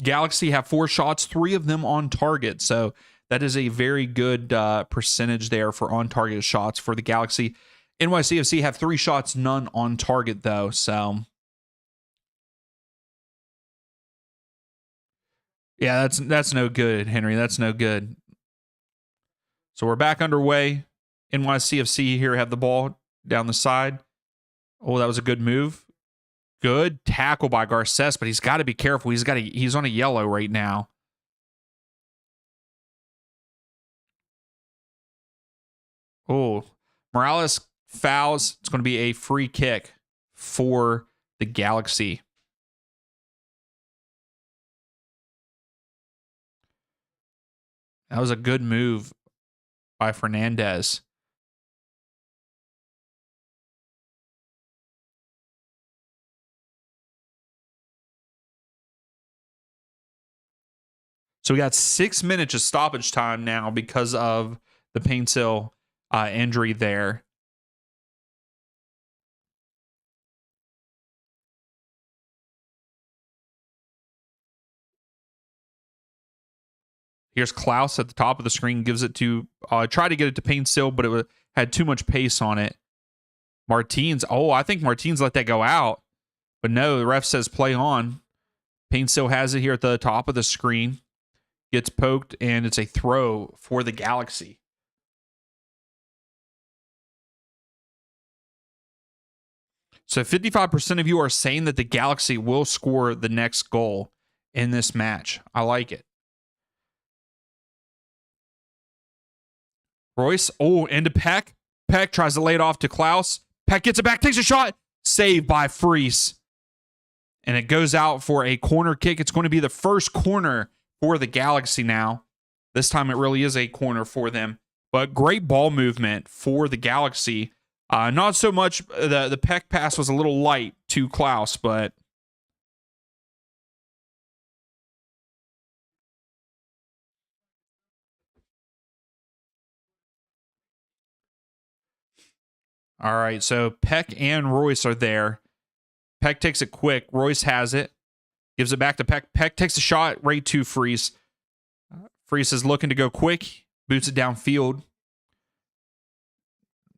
Galaxy have 4 shots, 3 of them on target. So that is a very good percentage there for on-target shots for the Galaxy. NYCFC have 3 shots, none on target, though. So yeah, that's no good, Henry. That's no good. So we're back underway. NYCFC here have the ball down the side. Oh, that was a good move. Good tackle by Garces, but he's got to be careful. He's on a yellow right now. Oh, Morales fouls. It's going to be a free kick for the Galaxy. That was a good move by Fernandez. So we got 6 minutes of stoppage time now because of the Paintsill injury there. Here's Klaus at the top of the screen, gives it to, try to get it to Paintsill, but it had too much pace on it. Martins, I think Martins let that go out. But no, the ref says play on. Paintsill has it here at the top of the screen. Gets poked, and it's a throw for the Galaxy. So 55% of you are saying that the Galaxy will score the next goal in this match. I like it. Royce, into Peck. Peck tries to lay it off to Klaus. Peck gets it back, takes a shot. Saved by Freese. And it goes out for a corner kick. It's going to be the first corner for the Galaxy now. This time it really is a corner for them. But great ball movement for the Galaxy. Not so much, the Peck pass was a little light to Klaus, but... All right, so Peck and Royce are there. Peck takes it quick. Royce has it. Gives it back to Peck. Peck takes a shot right to Freese. Freese is looking to go quick. Boots it downfield.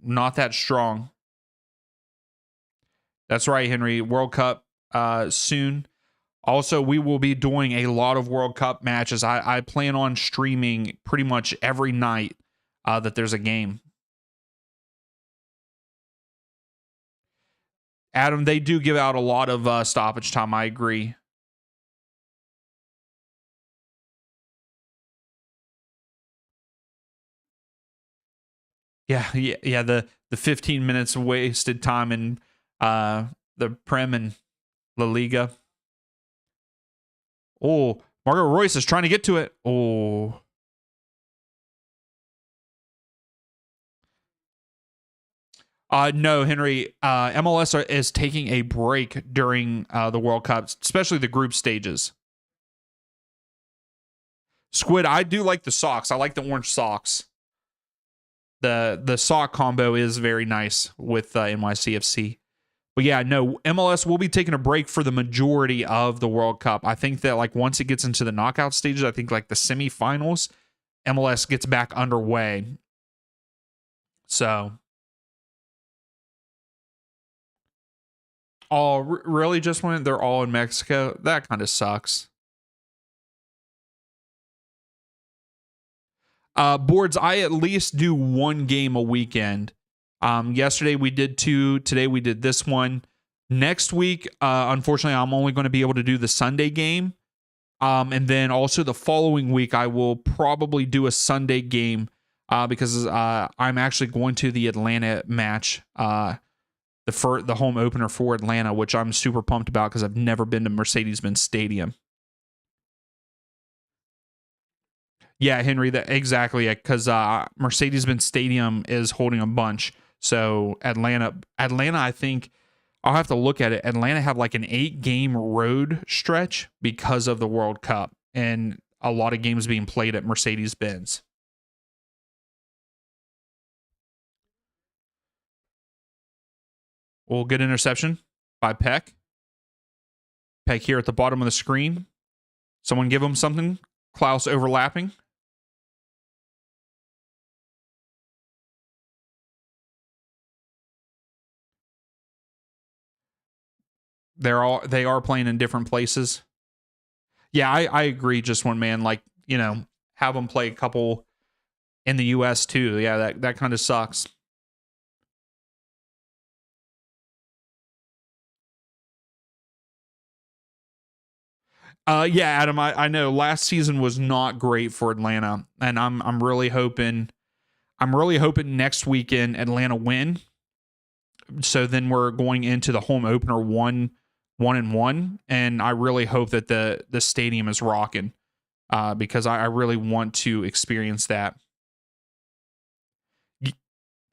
Not that strong. That's right, Henry. World Cup soon. Also, we will be doing a lot of World Cup matches. I plan on streaming pretty much every night that there's a game. Adam, they do give out a lot of stoppage time. I agree. Yeah. The 15 minutes of wasted time in the Prem and La Liga. Oh, Margot Royce is trying to get to it. Oh. No, Henry. MLS is taking a break during the World Cup, especially the group stages. Squid, I do like the socks. I like the orange socks. The sock combo is very nice with NYCFC. But yeah, no, MLS will be taking a break for the majority of the World Cup. I think that like once it gets into the knockout stages, I think like the semifinals, MLS gets back underway. So... Oh, really? Just when they're all in Mexico? That kind of sucks. Boards, I at least do one game a weekend. Yesterday we did 2. Today we did this one. Next week, unfortunately, I'm only going to be able to do the Sunday game. And then also the following week, I will probably do a Sunday game because I'm actually going to the Atlanta match. The home opener for Atlanta, which I'm super pumped about because I've never been to Mercedes-Benz Stadium. Yeah, Henry, that exactly, because Mercedes-Benz Stadium is holding a bunch. So Atlanta, I think I'll have to look at it. Atlanta have like an 8-game road stretch because of the World Cup and a lot of games being played at Mercedes-Benz. Well, good interception by Peck. Peck here at the bottom of the screen. Someone give him something. Klaus overlapping. They are playing in different places. Yeah, I agree. Just one man, like, have them play a couple in the U.S. too. Yeah, that kind of sucks. Yeah, Adam, I know last season was not great for Atlanta, and I'm really hoping next weekend Atlanta win. So then we're going into the home opener 1 1-1, and I really hope that the stadium is rocking because I really want to experience that.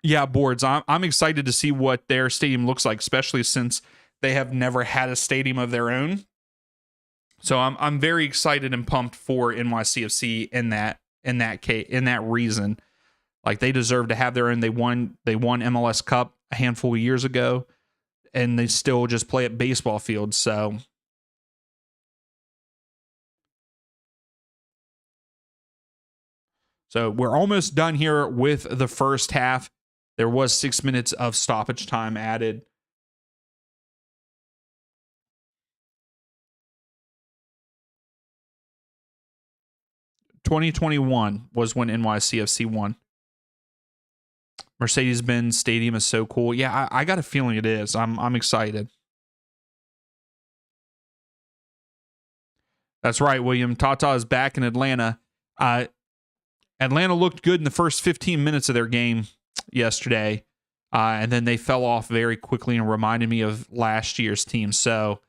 Yeah, boards. I'm excited to see what their stadium looks like, especially since they have never had a stadium of their own. So I'm very excited and pumped for NYCFC in that reason. Like they deserve to have their own. They won MLS Cup a handful of years ago, and they still just play at baseball fields. So we're almost done here with the first half. There was 6 minutes of stoppage time added. 2021 was when NYCFC won. Mercedes-Benz Stadium is so cool. Yeah, I got a feeling it is. I'm excited. That's right, William. Tata is back in Atlanta. Atlanta looked good in the first 15 minutes of their game yesterday, and then they fell off very quickly and reminded me of last year's team. So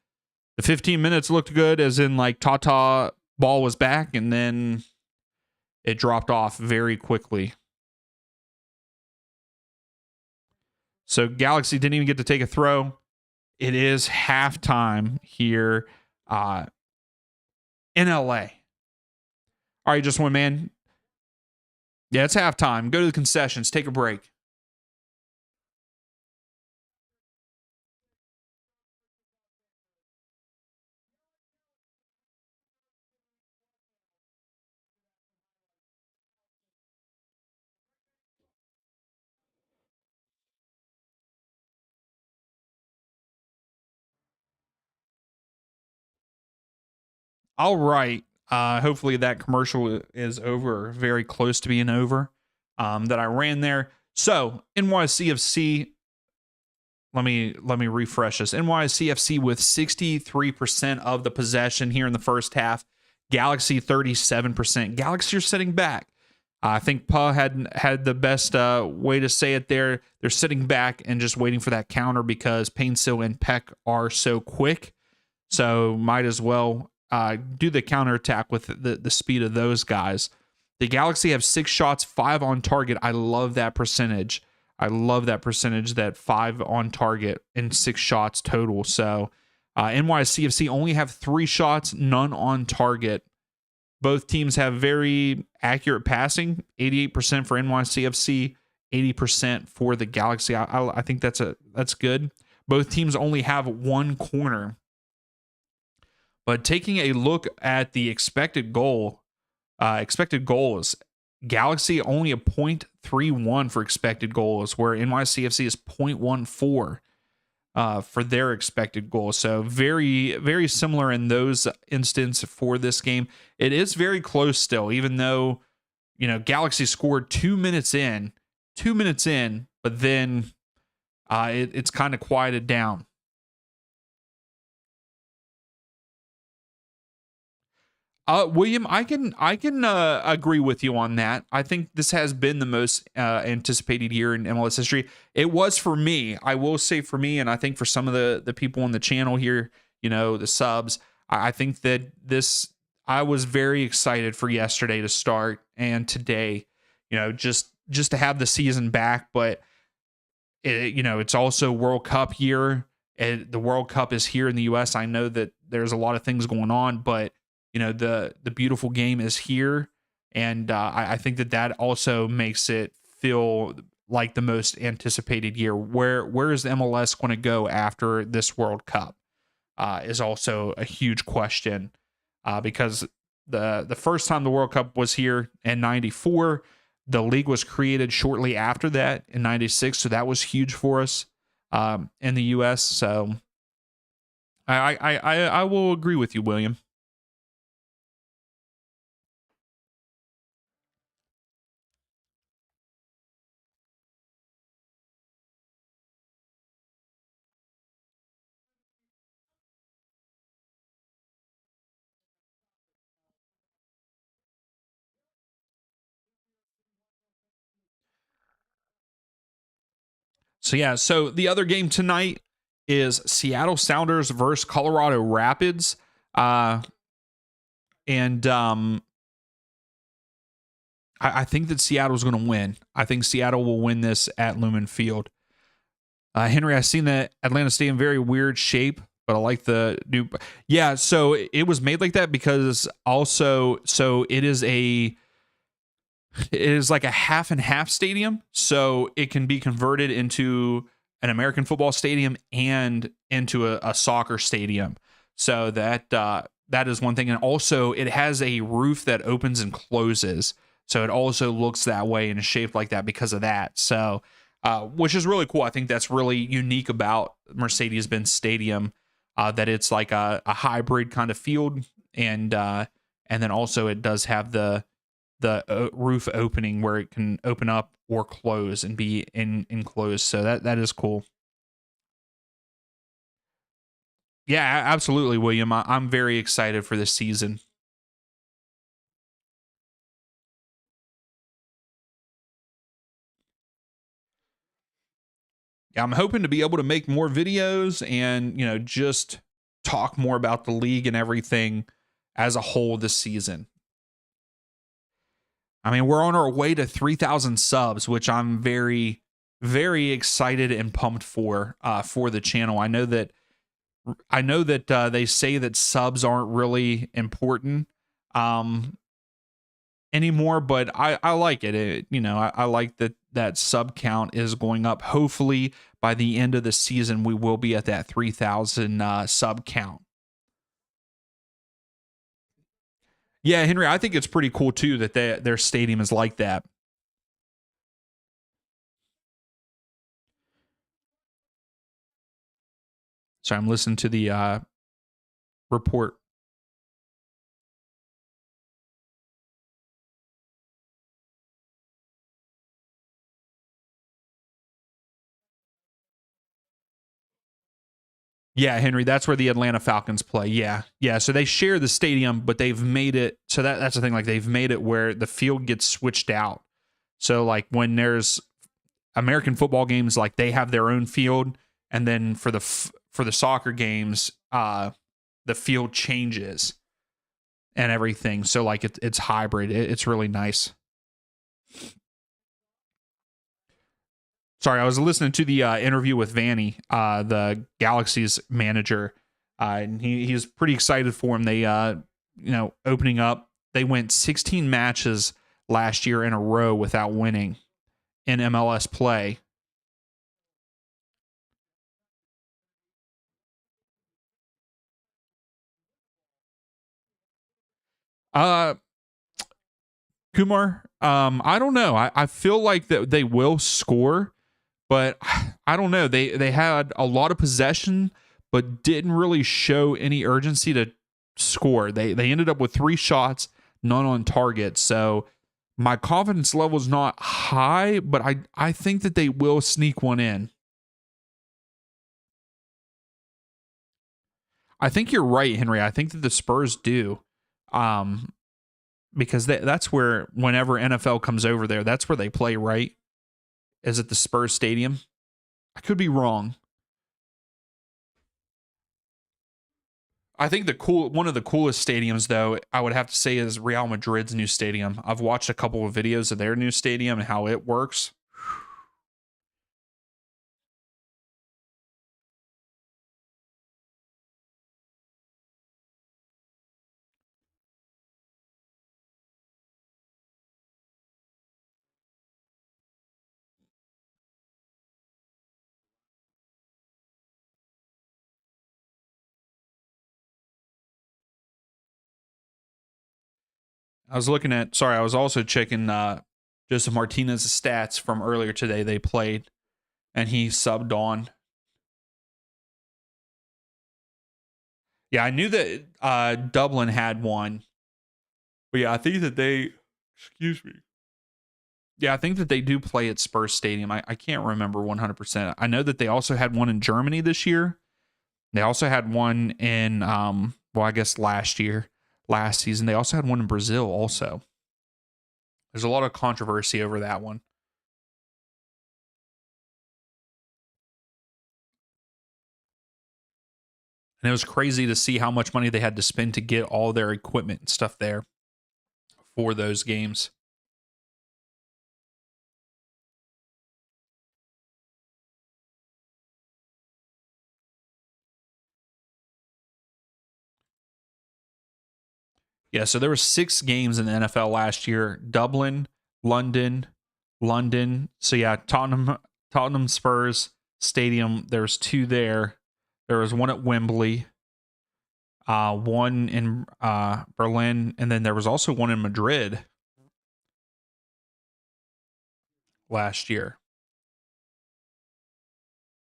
the 15 minutes looked good, as in like Tata ball was back, and then it dropped off very quickly. So Galaxy didn't even get to take a throw. It is halftime here in LA. All right, just one man. Yeah, it's halftime. Go to the concessions. Take a break. All right. Hopefully that commercial is over, very close to being over. That I ran there. So NYCFC. Let me refresh this. NYCFC with 63% of the possession here in the first half. Galaxy 37%. Galaxy are sitting back. I think Pa had the best way to say it there. They're sitting back and just waiting for that counter because Painsil and Peck are so quick. So might as well do the counterattack with the speed of those guys. The Galaxy have 6 shots, 5 on target. I love that percentage. That 5 on target and 6 shots total. So NYCFC only have 3 shots, none on target. Both teams have very accurate passing, 88% for NYCFC, 80% for the Galaxy. I think that's good. Both teams only have 1 corner. But taking a look at the expected goals, Galaxy only a .31 for expected goals, where NYCFC is .14 for their expected goals. So very, very similar in those instances for this game. It is very close still, even though, Galaxy scored 2 minutes in, but then it's kind of quieted down. William, I can agree with you on that. I think this has been the most anticipated year in MLS history. It was for me. I will say for me, and I think for some of the people on the channel here, the subs. I think that I was very excited for yesterday to start and today, just to have the season back. But it's also World Cup year. And the World Cup is here in the U.S. I know that there's a lot of things going on, but the beautiful game is here, and I think that also makes it feel like the most anticipated year. Where is the MLS going to go after this World Cup is also a huge question, because the first time the World Cup was here in '94, the league was created shortly after that in '96, so that was huge for us in the U.S. So I will agree with you, William. So yeah, so the other game tonight is Seattle Sounders versus Colorado Rapids. And I think that Seattle's going to win. I think Seattle will win this at Lumen Field. Henry, I've seen the Atlanta Stadium, very weird shape, but I like the new. Yeah, so it was made like that because also, so it is like a half and half stadium, so it can be converted into an American football stadium and into a soccer stadium. So that is one thing, and also it has a roof that opens and closes, so it also looks that way and is shaped like that because of that. So, which is really cool. I think that's really unique about Mercedes-Benz Stadium, that it's like a hybrid kind of field, and then also it does have the roof opening where it can open up or close and be enclosed. So that is cool. Yeah, absolutely, William. I'm very excited for this season. Yeah, I'm hoping to be able to make more videos and, just talk more about the league and everything as a whole this season. I mean, we're on our way to 3,000 subs, which I'm very, very excited and pumped for the channel. I know that they say that subs aren't really important anymore, but I like it. I like that sub count is going up. Hopefully, by the end of the season, we will be at that 3,000 sub count. Yeah, Henry, I think it's pretty cool too that their stadium is like that. So I'm listening to the report. Yeah, Henry, that's where the Atlanta Falcons play. Yeah. Yeah. So they share the stadium, but they've made it so that's the thing. Like they've made it where the field gets switched out. So like when there's American football games, like they have their own field, and then for the soccer games, the field changes and everything. So like it's hybrid. It's really nice. Sorry, I was listening to the interview with Vanny, the Galaxy's manager, and he's pretty excited for him. They, opening up, they went 16 matches last year in a row without winning in MLS play. Uh, Kumar, I don't know. I feel like that they will score, but I don't know. They had a lot of possession, but didn't really show any urgency to score. They ended up with 3 shots, none on target. So my confidence level is not high, but I think that they will sneak one in. I think you're right, Henry. I think that the Spurs do. Um, because that's where whenever NFL comes over there, that's where they play, right? Is it the Spurs Stadium? I could be wrong. I think one of the coolest stadiums, though, I would have to say is Real Madrid's new stadium. I've watched a couple of videos of their new stadium and how it works. I was also checking Joseph Martinez's stats from earlier today. They played, and he subbed on. Yeah, I knew that Dublin had one, but yeah, I think that excuse me. Yeah, I think that they do play at Spurs Stadium. I can't remember 100%. I know that they also had one in Germany this year. They also had one in, I guess last season. They also had one in Brazil also. There's a lot of controversy over that one. And it was crazy to see how much money they had to spend to get all their equipment and stuff there for those games. Yeah, so there were 6 games in the NFL last year. Dublin, London. So yeah, Tottenham Spurs Stadium. There's 2 there. There was one at Wembley, one in Berlin, and then there was also one in Madrid last year.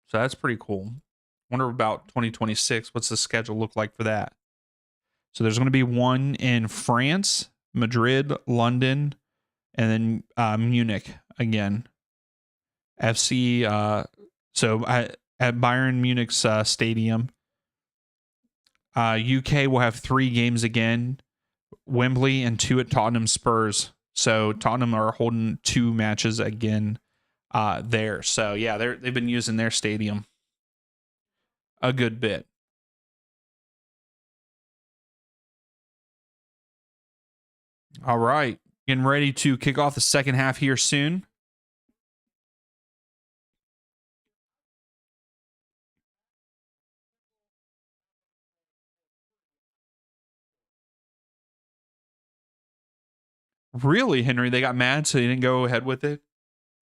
So that's pretty cool. Wonder about 2026. What's the schedule look like for that? So there's going to be one in France, Madrid, London, and then Munich again. FC. At Bayern Munich's stadium. UK will have 3 games again, Wembley and 2 at Tottenham Spurs. So Tottenham are holding 2 matches again there. So yeah, they've been using their stadium a good bit. All right, getting ready to kick off the second half here soon. Really, Henry? They got mad, so they didn't go ahead with it.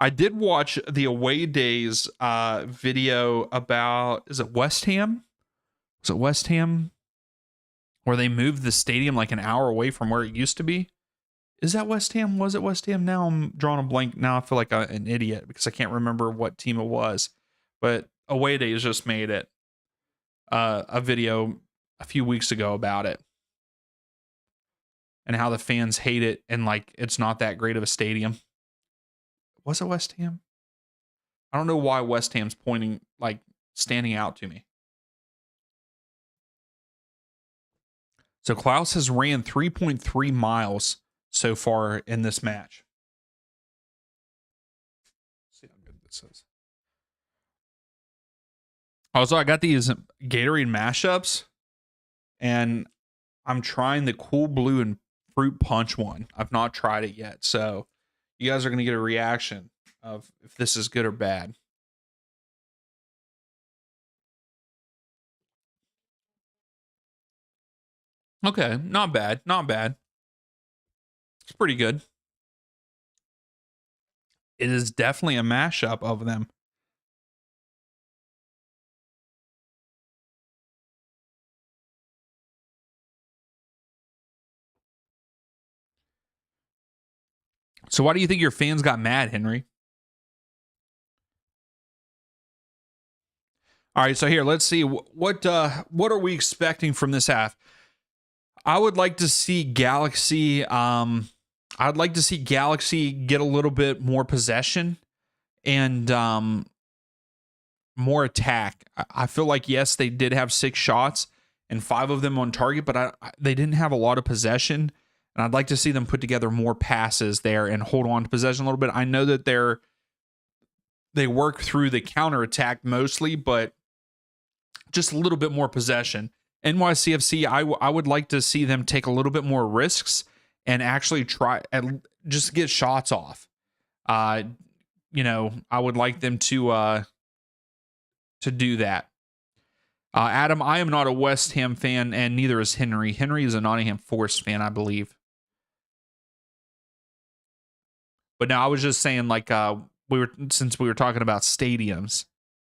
I did watch the away days video about, is it West Ham? Was it West Ham? Where they moved the stadium like an hour away from where it used to be. Is that West Ham? Was it West Ham? Now I'm drawing a blank. Now I feel like an idiot because I can't remember what team it was. But away days just made it a video a few weeks ago about it and how the fans hate it and like it's not that great of a stadium. Was it West Ham? I don't know why West Ham's standing out to me. So Klaus has ran 3.3 miles so far in this match. Let's see how good this is. Also, I got these Gatorade mashups, and I'm trying the Cool Blue and Fruit Punch one. I've not tried it yet, so you guys are going to get a reaction of if this is good or bad. Okay, not bad, not bad. It's pretty good. It is definitely a mashup of them. So why do you think your fans got mad, Henry? All right, so here, let's see what are we expecting from this half? I would like to see Galaxy I'd like to see Galaxy get a little bit more possession and more attack. I feel like yes, they did have 6 shots and 5 of them on target, but they didn't have a lot of possession. And I'd like to see them put together more passes there and hold on to possession a little bit. I know that they work through the counterattack mostly, but just a little bit more possession. NYCFC, I would like to see them take a little bit more risks and actually try and just get shots off. I would like them to do that. Adam, I am not a West Ham fan, and neither is Henry. Henry is a Nottingham Forest fan, I believe. But now I was just saying, since we were talking about stadiums,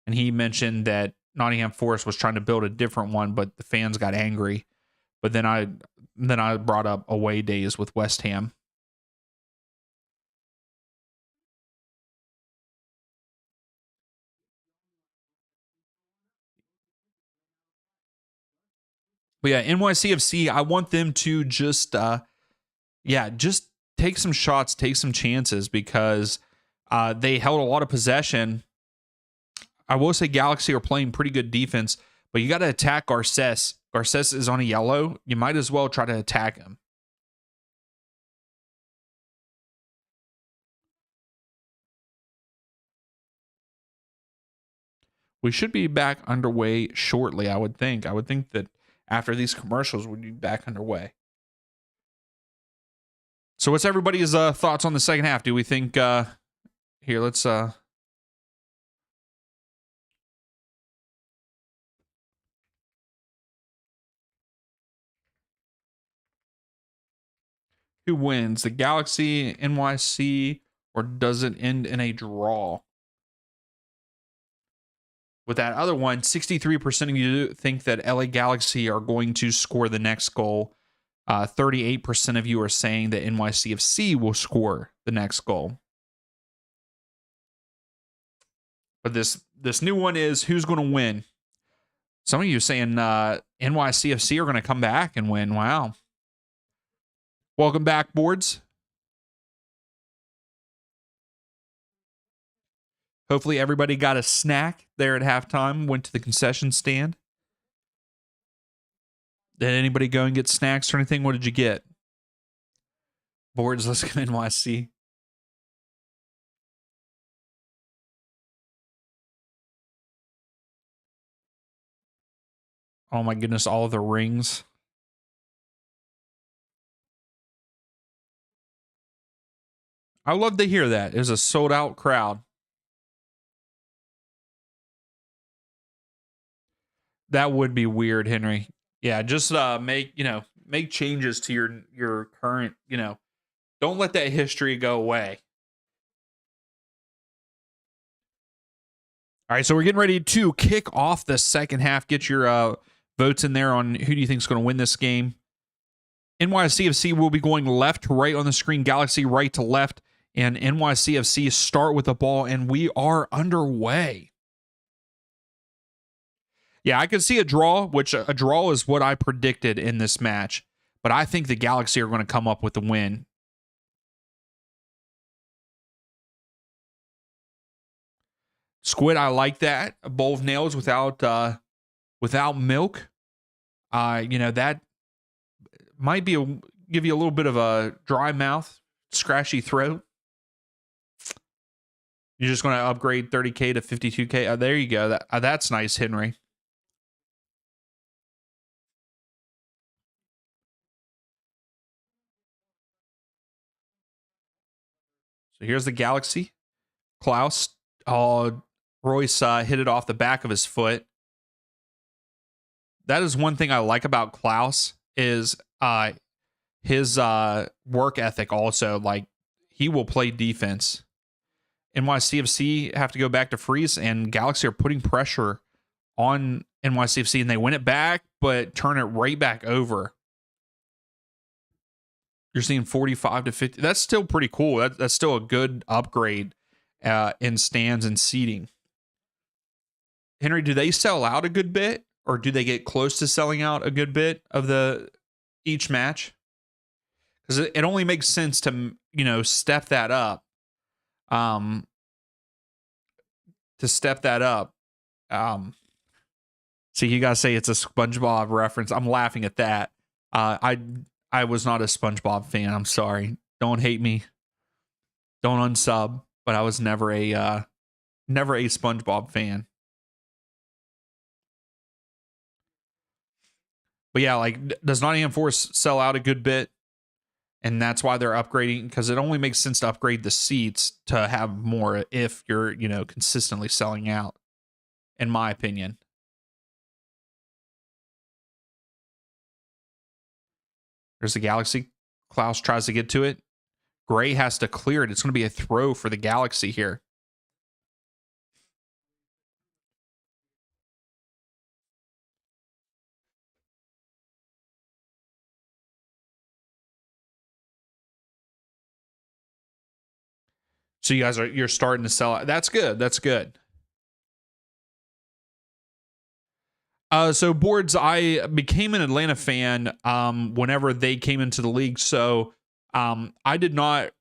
and he mentioned that Nottingham Forest was trying to build a different one, but the fans got angry. But then I brought up away days with West Ham. But yeah, NYCFC, I want them to just take some shots, take some chances because they held a lot of possession. I will say Galaxy are playing pretty good defense, but you got to attack Garces. Garces is on a yellow. You might as well try to attack him. We should be back underway shortly, I would think. I would think that after these commercials, we'd be back underway. So what's everybody's thoughts on the second half? Do we think... here, let's... who wins? The Galaxy, NYC, or does it end in a draw? With that other one, 63% of you think that LA Galaxy are going to score the next goal. 38% of you are saying that NYCFC will score the next goal. But this new one is who's going to win? Some of you saying NYCFC are going to come back and win. Wow. Welcome back, boards. Hopefully everybody got a snack there at halftime, went to the concession stand. Did anybody go and get snacks or anything? What did you get? Boards, let's go NYC. Oh my goodness, all of the rings. I love to hear that. It was a sold out crowd. That would be weird, Henry. Yeah, just make changes to your current, don't let that history go away. All right, so we're getting ready to kick off the second half. Get your votes in there on who do you think is going to win this game. NYCFC will be going left to right on the screen, Galaxy right to left, and NYCFC start with the ball, and we are underway. Yeah, I could see a draw, which a draw is what I predicted in this match. But I think the Galaxy are going to come up with the win. Squid, I like that. A bowl of nails without milk. That might give you a little bit of a dry mouth, scratchy throat. You're just going to upgrade 30K to 52K. There you go. That's nice, Henry. So here's the Galaxy. Klaus, Royce hit it off the back of his foot. That is one thing I like about Klaus is his work ethic also. Like, he will play defense. NYCFC have to go back to freeze, and Galaxy are putting pressure on NYCFC, and they win it back, but turn it right back over. You're seeing 45 to 50. That's still pretty cool. That's still a good upgrade in stands and seating. Henry, do they sell out a good bit, or do they get close to selling out a good bit of each match? Because it only makes sense to step that up. To step that up. See, you gotta say it's a SpongeBob reference. I'm laughing at that. I was not a SpongeBob fan. I'm sorry. Don't hate me. Don't unsub. But I was never a SpongeBob fan. But yeah, like, does Nottingham Forest sell out a good bit? And that's why they're upgrading, because it only makes sense to upgrade the seats to have more if you're, consistently selling out, in my opinion. There's the Galaxy. Klaus tries to get to it. Gray has to clear it. It's going to be a throw for the Galaxy here. So you're starting to sell out. That's good. That's good. So boards, I became an Atlanta fan whenever they came into the league. So I did not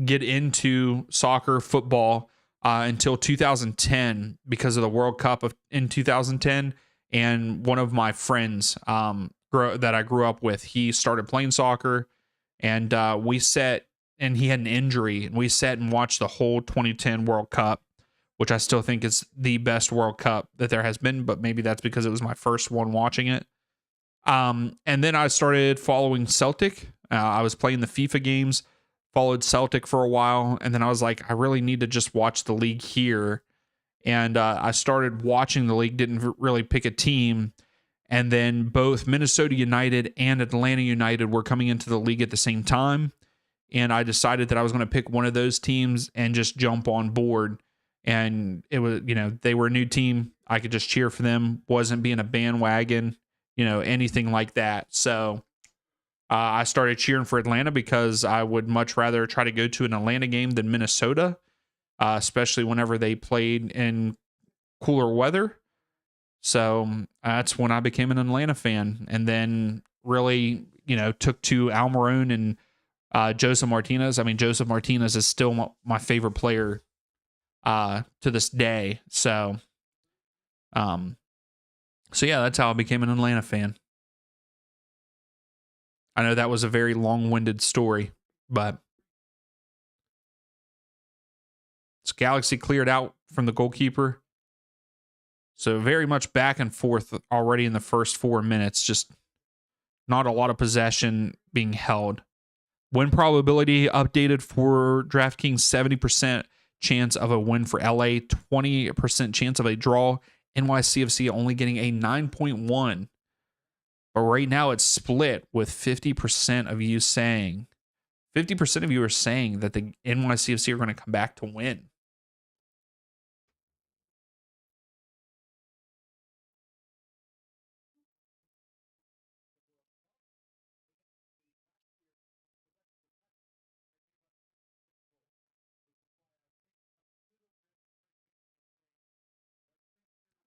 get into soccer, football until 2010 because of the World Cup in 2010. And one of my friends that I grew up with, he started playing soccer, and and he had an injury, and we sat and watched the whole 2010 World Cup which I still think is the best World Cup that there has been, but maybe that's because it was my first one watching it. And then I started following Celtic. I was playing the FIFA games, followed Celtic for a while, and then I was like, I really need to just watch the league here. And I started watching the league, didn't really pick a team. And then both Minnesota United and Atlanta United were coming into the league at the same time. And I decided that I was going to pick one of those teams and just jump on board. And it was, they were a new team. I could just cheer for them. Wasn't being a bandwagon, anything like that. So I started cheering for Atlanta because I would much rather try to go to an Atlanta game than Minnesota, especially whenever they played in cooler weather. So that's when I became an Atlanta fan, and then really, took to Almiron and Joseph Martinez. I mean, Joseph Martinez is still my favorite player to this day. So yeah, that's how I became an Atlanta fan. I know that was a very long-winded story, but it's Galaxy cleared out from the goalkeeper. So very much back and forth already in the first 4 minutes. Just not a lot of possession being held. Win probability updated for DraftKings, 70% chance of a win for LA, 20% chance of a draw. NYCFC only getting a 9.1. But right now it's split with 50% of you saying, 50% of you are saying that the NYCFC are going to come back to win.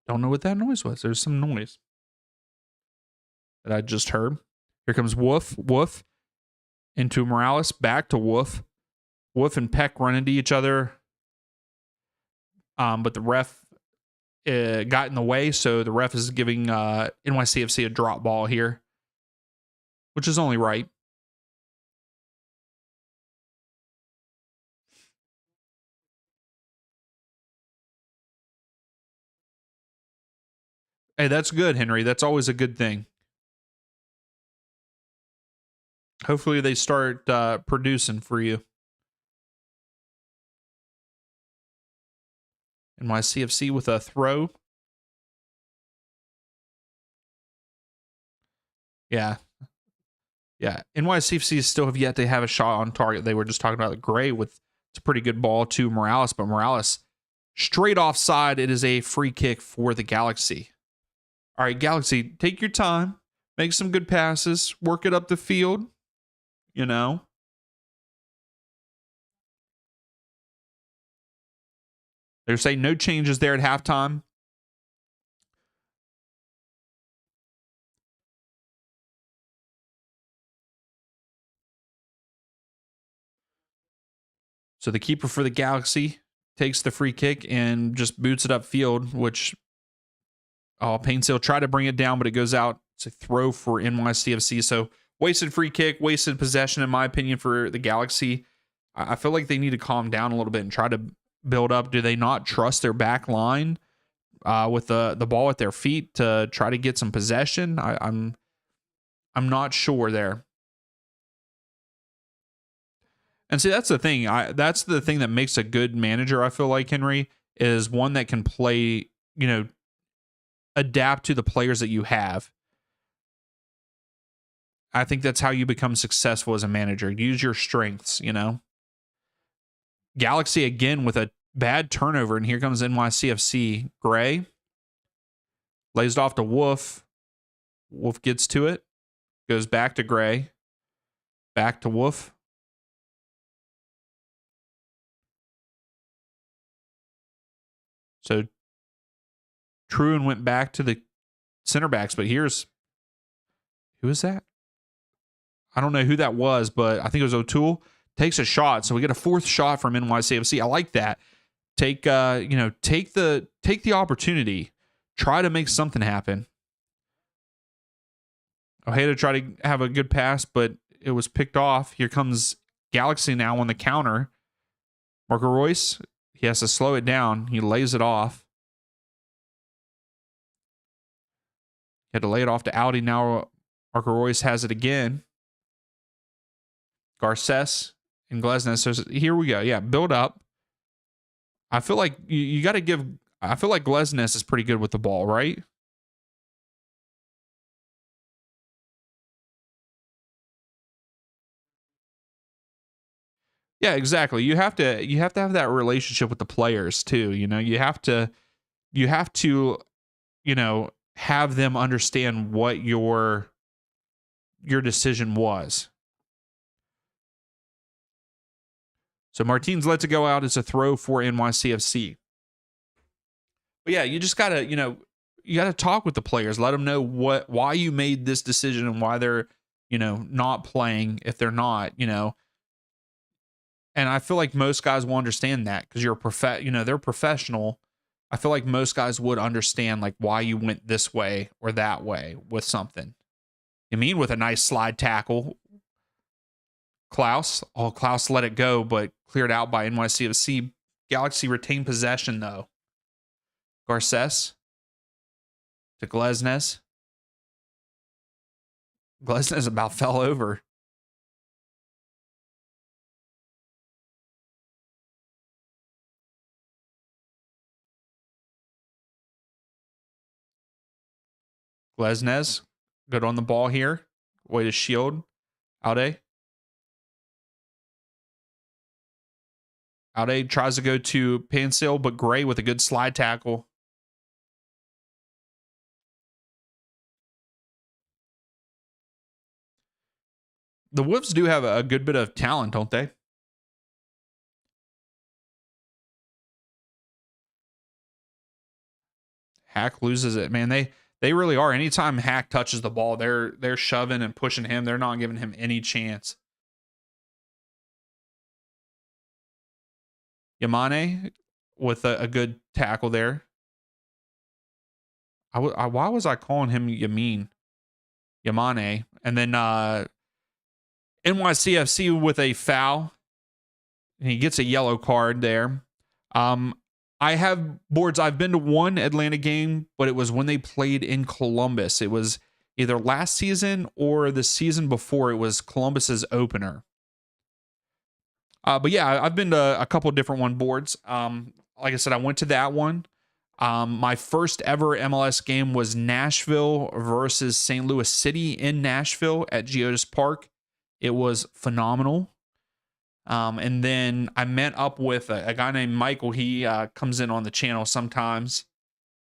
Don't know what that noise was. There's some noise that I just heard. Here comes Wolf into Morales, back to Wolf. Wolf and Peck run into each other. But the ref got in the way, so the ref is giving NYCFC a drop ball here, which is only right. Hey, that's good, Henry. That's always a good thing. Hopefully they start producing for you. NYCFC with a throw. Yeah. NYCFC still have yet to have a shot on target. They were just talking about Gray with it's a pretty good ball to Morales, but Morales straight offside. It is a free kick for the Galaxy. All right, Galaxy, take your time, make some good passes, work it up the field. They're saying no changes there at halftime. So the keeper for the Galaxy takes the free kick and just boots it upfield, which Painesville tried to bring it down, but it goes out. It's a throw for NYCFC. So wasted free kick, wasted possession, in my opinion, for the Galaxy. I feel like they need to calm down a little bit and try to build up. Do they not trust their back line with the ball at their feet to try to get some possession? I'm not sure there. And see, that's the thing. That's the thing that makes a good manager, I feel like, Henry, is one that can play, adapt to the players that you have. I think that's how you become successful as a manager. Use your strengths, Galaxy again with a bad turnover, and here comes NYCFC. Gray lays it off to Wolf. Wolf gets to it, goes back to Gray, back to Wolf. So Truen went back to the center backs, but who is that? I don't know who that was, but I think it was O'Toole. Takes a shot, so we get a fourth shot from NYCFC. I like that. Take the opportunity. Try to make something happen. Ojeda tried to have a good pass, but it was picked off. Here comes Galaxy now on the counter. Marco Royce, He has to slow it down. He lays it off. He had to lay it off to Audi. Now Marco Reus has it again. Garces and Glesnes. So here we go. Yeah, build up. I feel like you got to give. I feel like Glesnes is pretty good with the ball, right? Yeah, exactly. You have to have that relationship with the players too. You have to have them understand what your decision was. So Martins lets it go out as a throw for NYCFC. But yeah, you just gotta, you gotta talk with the players, let them know why you made this decision and why they're, not playing if they're not, And I feel like most guys will understand that because they're professional. I feel like most guys would understand like why you went this way or that way with something. You mean with a nice slide tackle, Klaus let it go, but cleared out by NYCFC. Galaxy retained possession though. Garces to Glesnes. Glesnes about fell over. Glesnes, good on the ball here. Way to shield. Aude. Aude tries to go to Pansil, but Gray with a good slide tackle. The Wolves do have a good bit of talent, don't they? Hack loses it, man. They really are. Anytime Hack touches the ball, they're shoving and pushing him. They're not giving him any chance. Yamane with a good tackle there. Why was I calling him Yamane? And then NYCFC with a foul. And he gets a yellow card there. I have boards. I've been to one Atlanta game, but it was when they played in Columbus. It was either last season or the season before. It was Columbus's opener. But yeah, I've been to a couple of different one boards. Like I said, I went to that one. My first ever MLS game was Nashville versus St. Louis City in Nashville at Geodis Park. It was phenomenal. And then I met up with a guy named Michael. He comes in on the channel sometimes.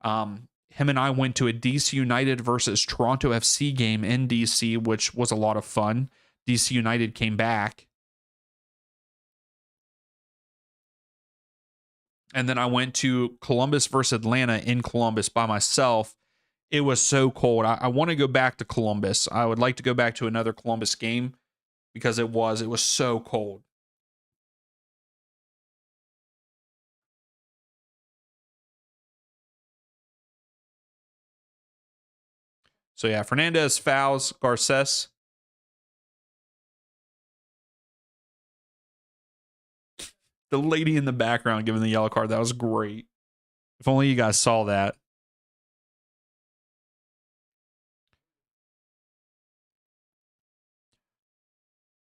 Him and I went to a DC United versus Toronto FC game in DC, which was a lot of fun. DC United came back. And then I went to Columbus versus Atlanta in Columbus by myself. It was so cold. I want to go back to Columbus. I would like to go back to another Columbus game because it was so cold. So yeah, Fernandez fouls Garces. The lady in the background giving the yellow card, that was great. If only you guys saw that.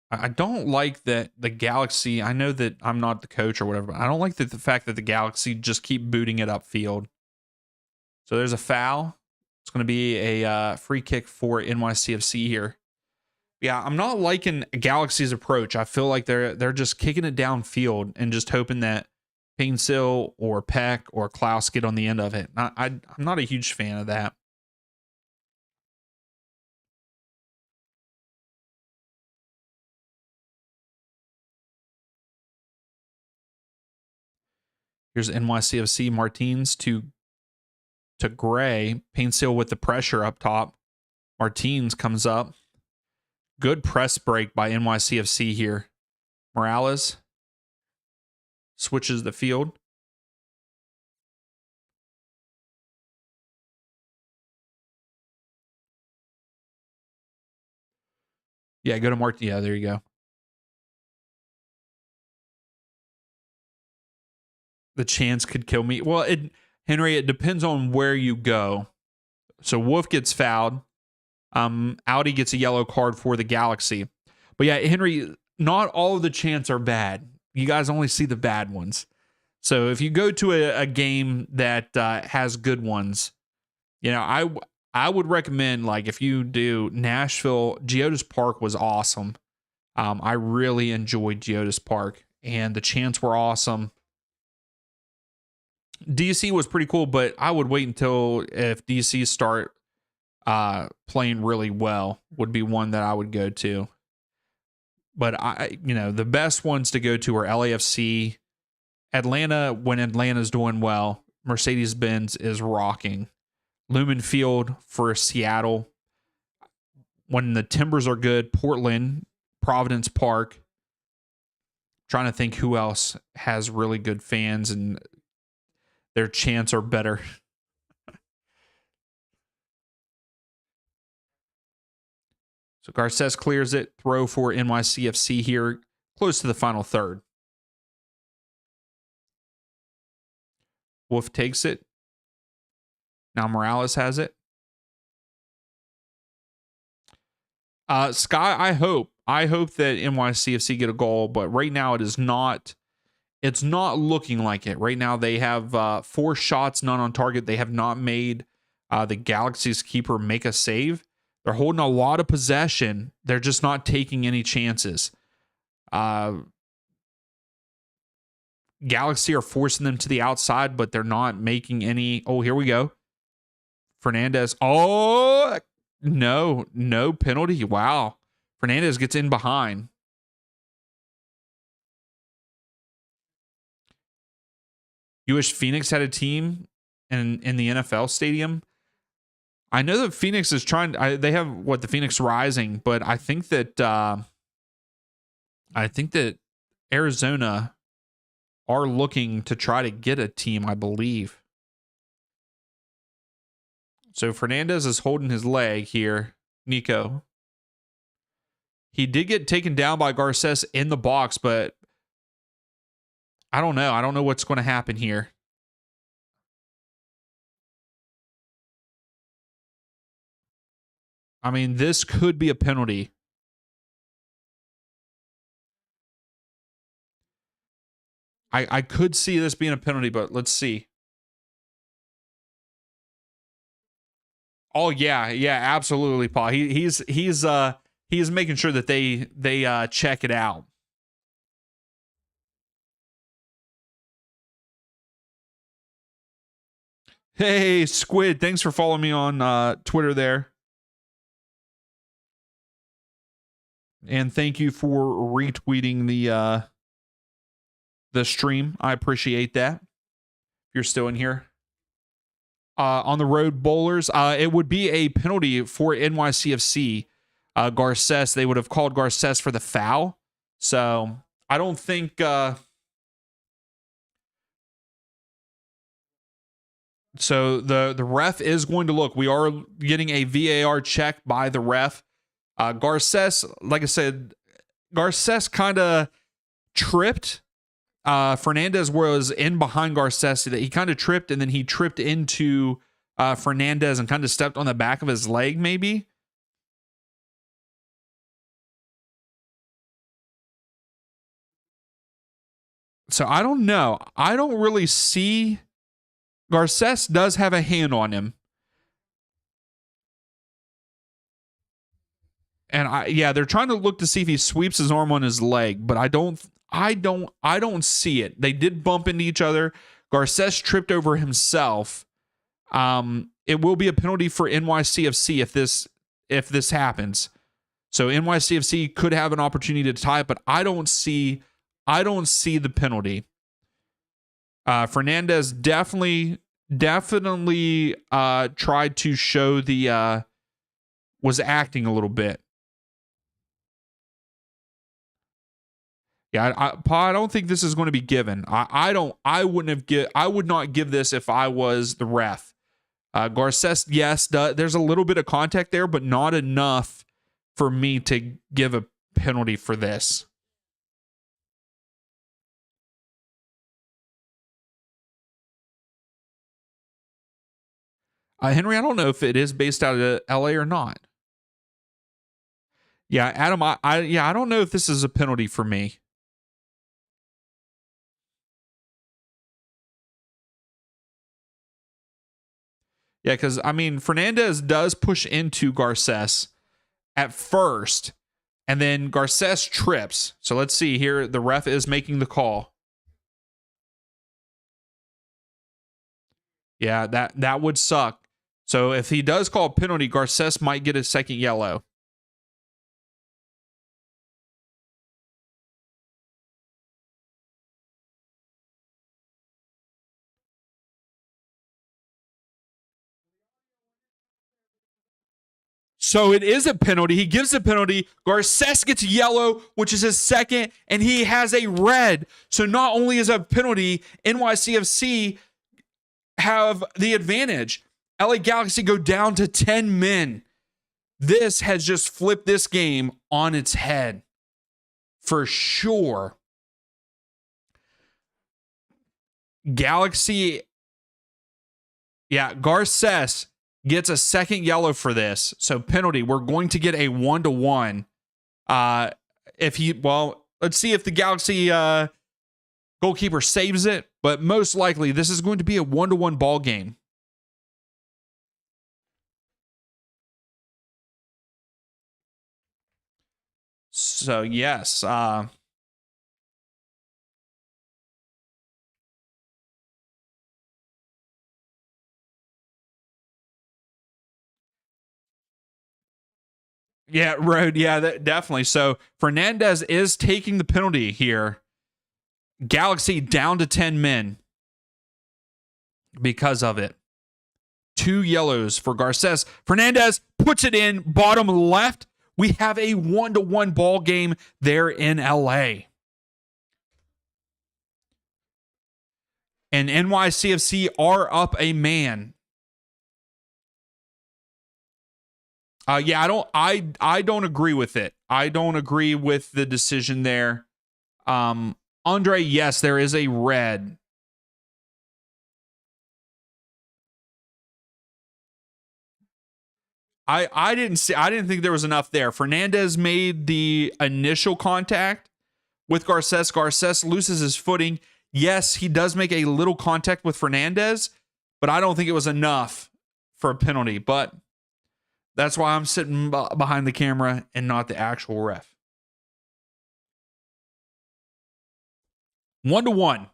I don't like that the Galaxy, I know that I'm not the coach or whatever, but I don't like the fact that the Galaxy just keep booting it upfield. So there's a foul. It's going to be a free kick for NYCFC here. Yeah, I'm not liking Galaxy's approach. I feel like they're just kicking it downfield and just hoping that Painsil or Peck or Klaus get on the end of it. I'm not a huge fan of that. Here's NYCFC Martins to Gray. Painsil with the pressure up top. Martins comes up. Good press break by NYCFC here. Morales switches the field. Yeah, go to Martin. Yeah, there you go. The chance could kill me. Well, Henry, it depends on where you go. So Wolf gets fouled. Audi gets a yellow card for the Galaxy. But yeah, Henry, not all of the chants are bad. You guys only see the bad ones. So if you go to a game that has good ones, you know, I would recommend, like, if you do Nashville, Geodis Park was awesome. I really enjoyed Geodis Park, and the chants were awesome. DC was pretty cool, but I would wait until if DC start playing really well, would be one that I would go to. But the best ones to go to are LAFC, Atlanta when Atlanta's doing well. Mercedes-Benz is rocking. Lumen Field for Seattle. When the Timbers are good, Portland, Providence Park. Trying to think who else has really good fans and their chants are better. So Garces clears it. Throw for NYCFC here, close to the final third. Wolf takes it. Now Morales has it. Sky, I hope that NYCFC get a goal, but right now it is not. It's not looking like it. Right now they have 4 shots, none on target. They have not made the Galaxy's keeper make a save. They're holding a lot of possession. They're just not taking any chances. Galaxy are forcing them to the outside, but they're not making any. Oh, here we go. Fernandez. Oh, no penalty. Wow. Fernandez gets in behind. You wish Phoenix had a team in the NFL stadium? I know that Phoenix is trying. They have the Phoenix Rising, but I think that Arizona are looking to try to get a team, I believe. So Fernandez is holding his leg here. Nico. He did get taken down by Garces in the box, but I don't know. I don't know what's going to happen here. I mean, this could be a penalty. I could see this being a penalty, but let's see. Oh yeah, absolutely, Paul. He's making sure that they check it out. Hey, Squid, thanks for following me on Twitter there. And thank you for retweeting the stream. I appreciate that. If you're still in here. On the road bowlers, it would be a penalty for NYCFC. Garces, they would have called Garces for the foul. So I don't think so the ref is going to look. We are getting a VAR check by the ref. Garces, like I said, Garces kind of tripped. Fernandez was in behind Garces. He kind of tripped, and then he tripped into Fernandez and kind of stepped on the back of his leg, maybe. So I don't know. I don't really see. Garces does have a hand on him. And they're trying to look to see if he sweeps his arm on his leg, but I don't see it. They did bump into each other. Garces tripped over himself. It will be a penalty for NYCFC if this happens. So NYCFC could have an opportunity to tie it, but I don't see the penalty. Fernandez definitely tried to show was acting a little bit. Yeah, I don't think this is going to be given. I would not give this if I was the ref. Garces, yes, there's a little bit of contact there, but not enough for me to give a penalty for this. Henry, I don't know if it is based out of LA or not. Yeah, Adam, I don't know if this is a penalty for me. Yeah, because I mean, Fernandez does push into Garces at first, and then Garces trips. So let's see here. The ref is making the call. Yeah, that would suck. So if he does call a penalty, Garces might get a second yellow. So it is a penalty. He gives a penalty. Garces gets yellow, which is his second, and he has a red. So not only is a penalty, NYCFC have the advantage. LA Galaxy go down to 10 men. This has just flipped this game on its head for sure. Galaxy, yeah, Garces gets a second yellow for this. So penalty, we're going to get a 1-1. Let's see if the Galaxy goalkeeper saves it, but most likely this is going to be a 1-1 ball game. So yes, yeah, road, yeah, definitely. So Fernandez is taking the penalty here. Galaxy down to 10 men because of it. 2 yellows for Garces. Fernandez puts it in bottom left. We have a 1-1 ball game there in LA. And NYCFC are up a man. Yeah, I don't agree with it. I don't agree with the decision there. Andre, yes, there is a red. I didn't think there was enough there. Fernandez made the initial contact with Garces. Garces loses his footing. Yes, he does make a little contact with Fernandez, but I don't think it was enough for a penalty. But that's why I'm sitting behind the camera and not the actual ref. 1-1.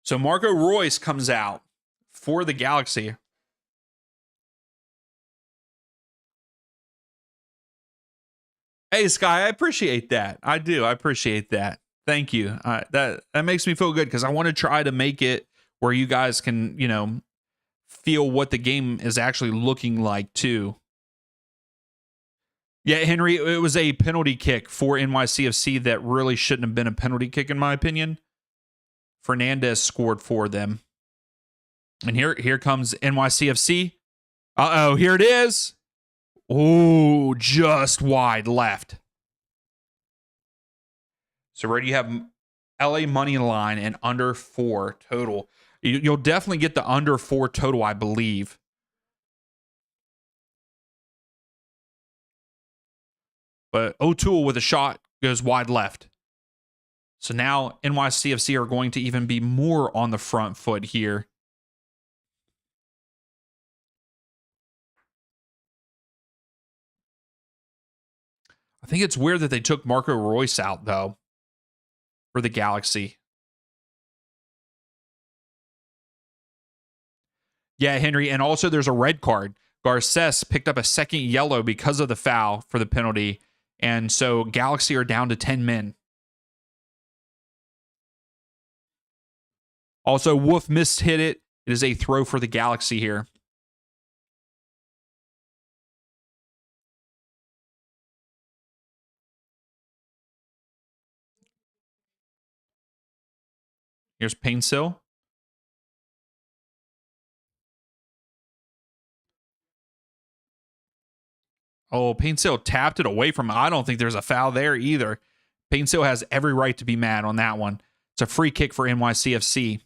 So Marco Reus comes out for the Galaxy. Hey, Sky, I appreciate that. I do. I appreciate that. Thank you. That makes me feel good because I want to try to make it where you guys can, feel what the game is actually looking like too. Yeah, Henry, it was a penalty kick for NYCFC that really shouldn't have been a penalty kick, in my opinion. Fernandez scored for them. And here comes NYCFC. Uh-oh, here it is. Oh, just wide left. So where do you have LA money line and under 4 total? You'll definitely get the under 4 total, I believe. But O'Toole with a shot goes wide left. So now NYCFC are going to even be more on the front foot here. I think it's weird that they took Marco Reus out, though, for the Galaxy. Yeah, Henry. And also there's a red card. Garces picked up a second yellow because of the foul for the penalty. And so Galaxy are down to 10 men. Also, Wolf missed hit it. It is a throw for the Galaxy here. Here's Painsill. Oh, Painsil tapped it away from him. I don't think there's a foul there either. Painsil has every right to be mad on that one. It's a free kick for NYCFC.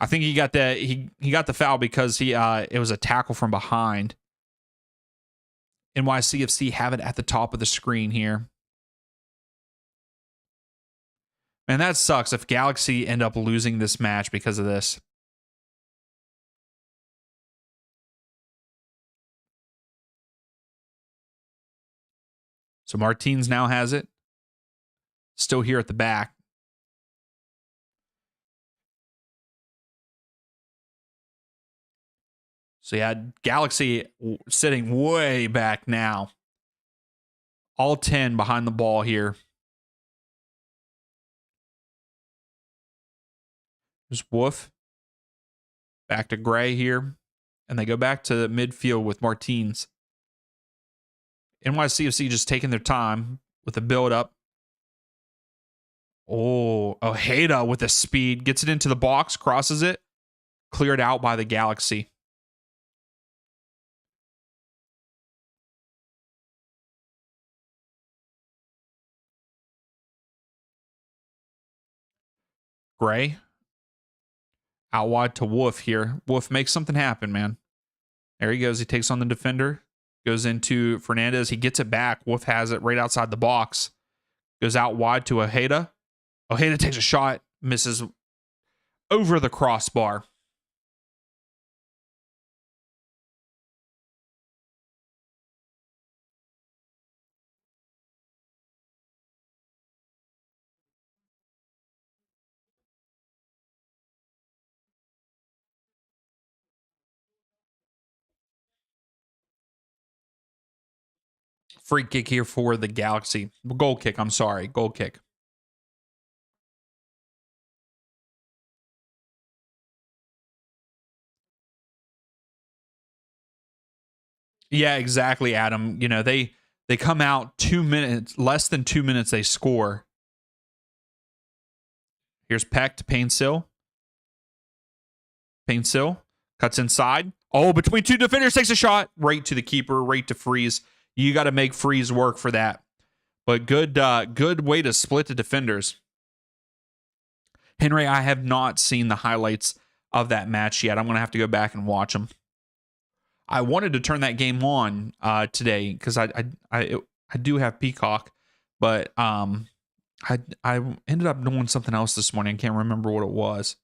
I think he got the foul because it was a tackle from behind. NYCFC have it at the top of the screen here. Man, that sucks if Galaxy end up losing this match because of this. So Martins now has it. Still here at the back. So yeah, Galaxy sitting way back now. All 10 behind the ball here. There's Wolf. Back to Gray here. And they go back to the midfield with Martins. NYCFC just taking their time with the build-up. Oh, Ojeda with the speed. Gets it into the box, crosses it. Cleared out by the Galaxy. Gray. Out wide to Wolf here. Wolf makes something happen, man. There he goes. He takes on the defender. Goes into Fernandez. He gets it back. Wolf has it right outside the box. Goes out wide to Ojeda. Ojeda takes a shot. Misses over the crossbar. Free kick here for the Galaxy. Goal kick, I'm sorry. Goal kick. Yeah, exactly, Adam. You know, they come out 2 minutes, less than 2 minutes, they score. Here's Peck to Painsil. Painsil cuts inside. Oh, between two defenders, takes a shot. Right to the keeper, right to Freeze. You got to make Freeze work for that. But good way to split the defenders. Henry, I have not seen the highlights of that match yet. I'm going to have to go back and watch them. I wanted to turn that game on today because I do have Peacock, but I ended up doing something else this morning. I can't remember what it was.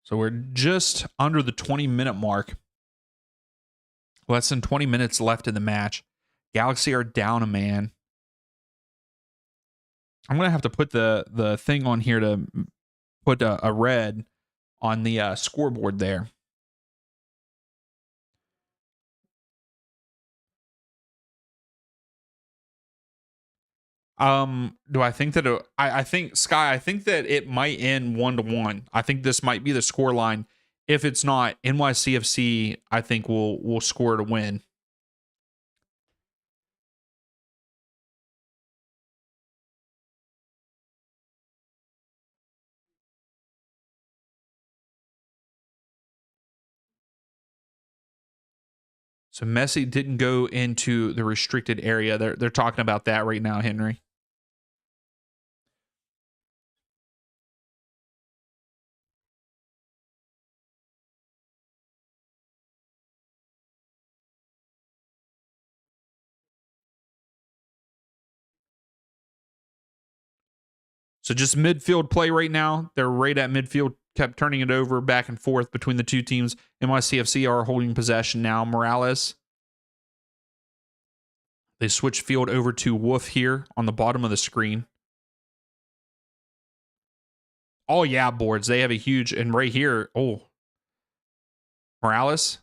So we're just under the 20-minute mark. Less than 20 minutes left in the match. Galaxy are down a man. I'm going to have to put the thing on here to put a red on the scoreboard there. Do I think that I think Sky, I think that it might end 1-1. I think this might be the score line. If it's not, NYCFC, I think will score to win. So Messi didn't go into the restricted area. They're talking about that right now, Henry. So just midfield play right now. They're right at midfield, kept turning it over back and forth between the two teams. NYCFC are holding possession now. Morales. They switch field over to Wolf here on the bottom of the screen. Oh, yeah, boards. They have a huge, and right here, oh. Morales.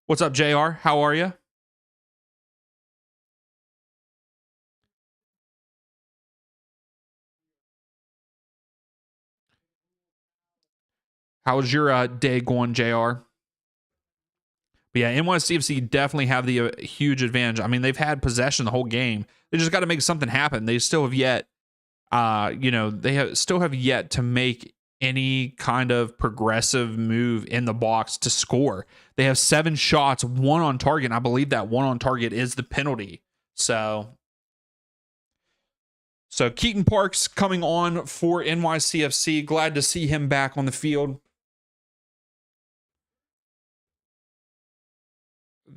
What's up, JR? How are you? How's your day going, JR? But yeah, NYCFC definitely have the huge advantage. I mean, they've had possession the whole game. They just got to make something happen. They still have yet, still have yet to make any kind of progressive move in the box to score. They have 7 shots, 1 on target. And I believe that 1 on target is the penalty. So Keaton Parks coming on for NYCFC. Glad to see him back on the field.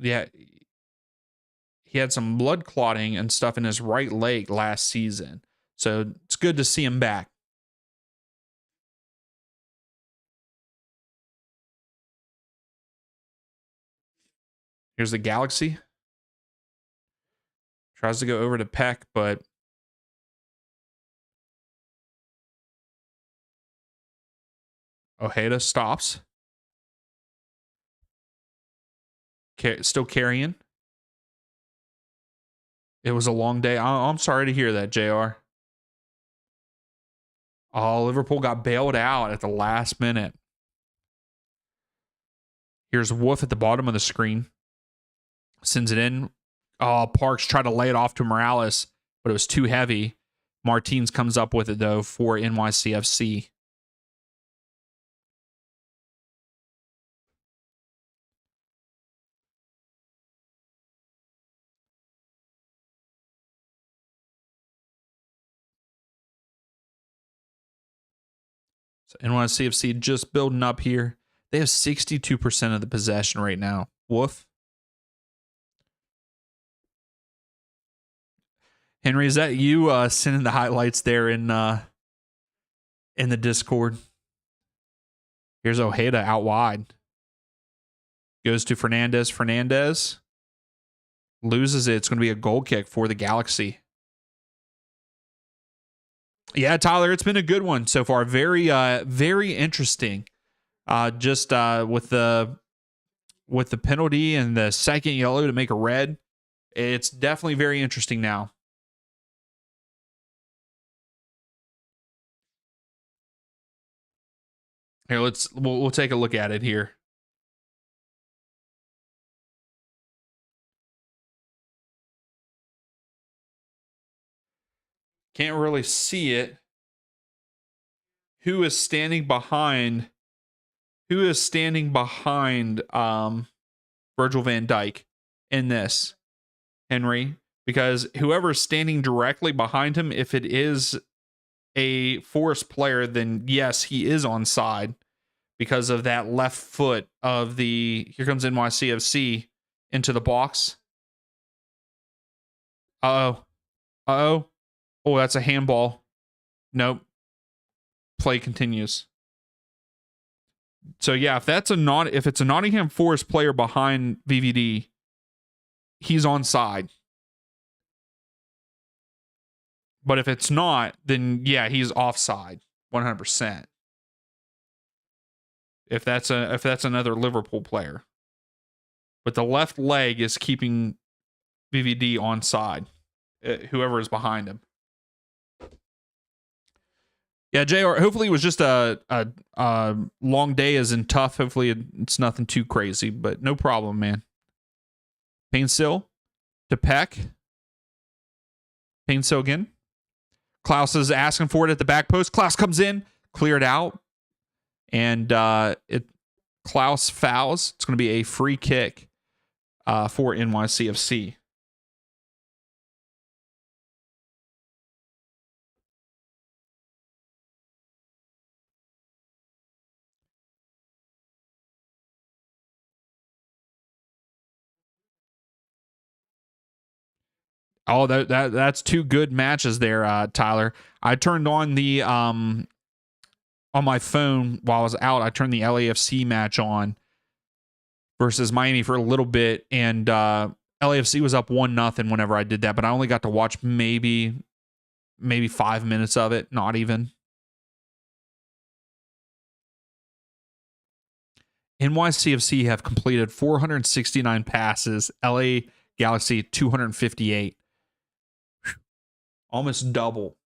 Yeah, he had some blood clotting and stuff in his right leg last season. So it's good to see him back. Here's the Galaxy. Tries to go over to Peck, but Ojeda stops. Still carrying. It was a long day. I'm sorry to hear that, JR. Oh, Liverpool got bailed out at the last minute. Here's Wolf at the bottom of the screen. Sends it in. Oh, Parks tried to lay it off to Morales, but it was too heavy. Martins comes up with it, though, for NYCFC. So NYCFC just building up here. They have 62% of the possession right now. Woof. Henry, is that you sending the highlights there in the Discord? Here's Ojeda out wide. Goes to Fernandez. Fernandez loses it. It's going to be a goal kick for the Galaxy. Yeah, Tyler, it's been a good one so far. Very, very interesting. Just with the penalty and the second yellow to make a red, it's definitely very interesting now. Here, we'll take a look at it here. Can't really see it. Who is standing behind Virgil van Dijk in this, Henry? Because whoever's standing directly behind him, if it is a Forest player, then yes, he is onside because of that left foot of the, here comes NYCFC into the box. Oh, that's a handball. Nope. Play continues. So yeah, if it's a Nottingham Forest player behind VVD, he's onside. But if it's not, then yeah, he's offside 100%. If that's another Liverpool player. But the left leg is keeping VVD onside. Whoever is behind him. Yeah, JR, hopefully it was just a long day as in tough. Hopefully it's nothing too crazy, but no problem, man. Painsill to Peck. Painsill again. Klaus is asking for it at the back post. Klaus comes in, cleared out, and Klaus fouls. It's going to be a free kick for NYCFC. Oh, that's 2 good matches there, Tyler. I turned on the on my phone while I was out. I turned the LAFC match on versus Miami for a little bit, and LAFC was up 1-0 whenever I did that, but I only got to watch maybe 5 minutes of it, not even. NYCFC have completed 469 passes. LA Galaxy 258. Almost double.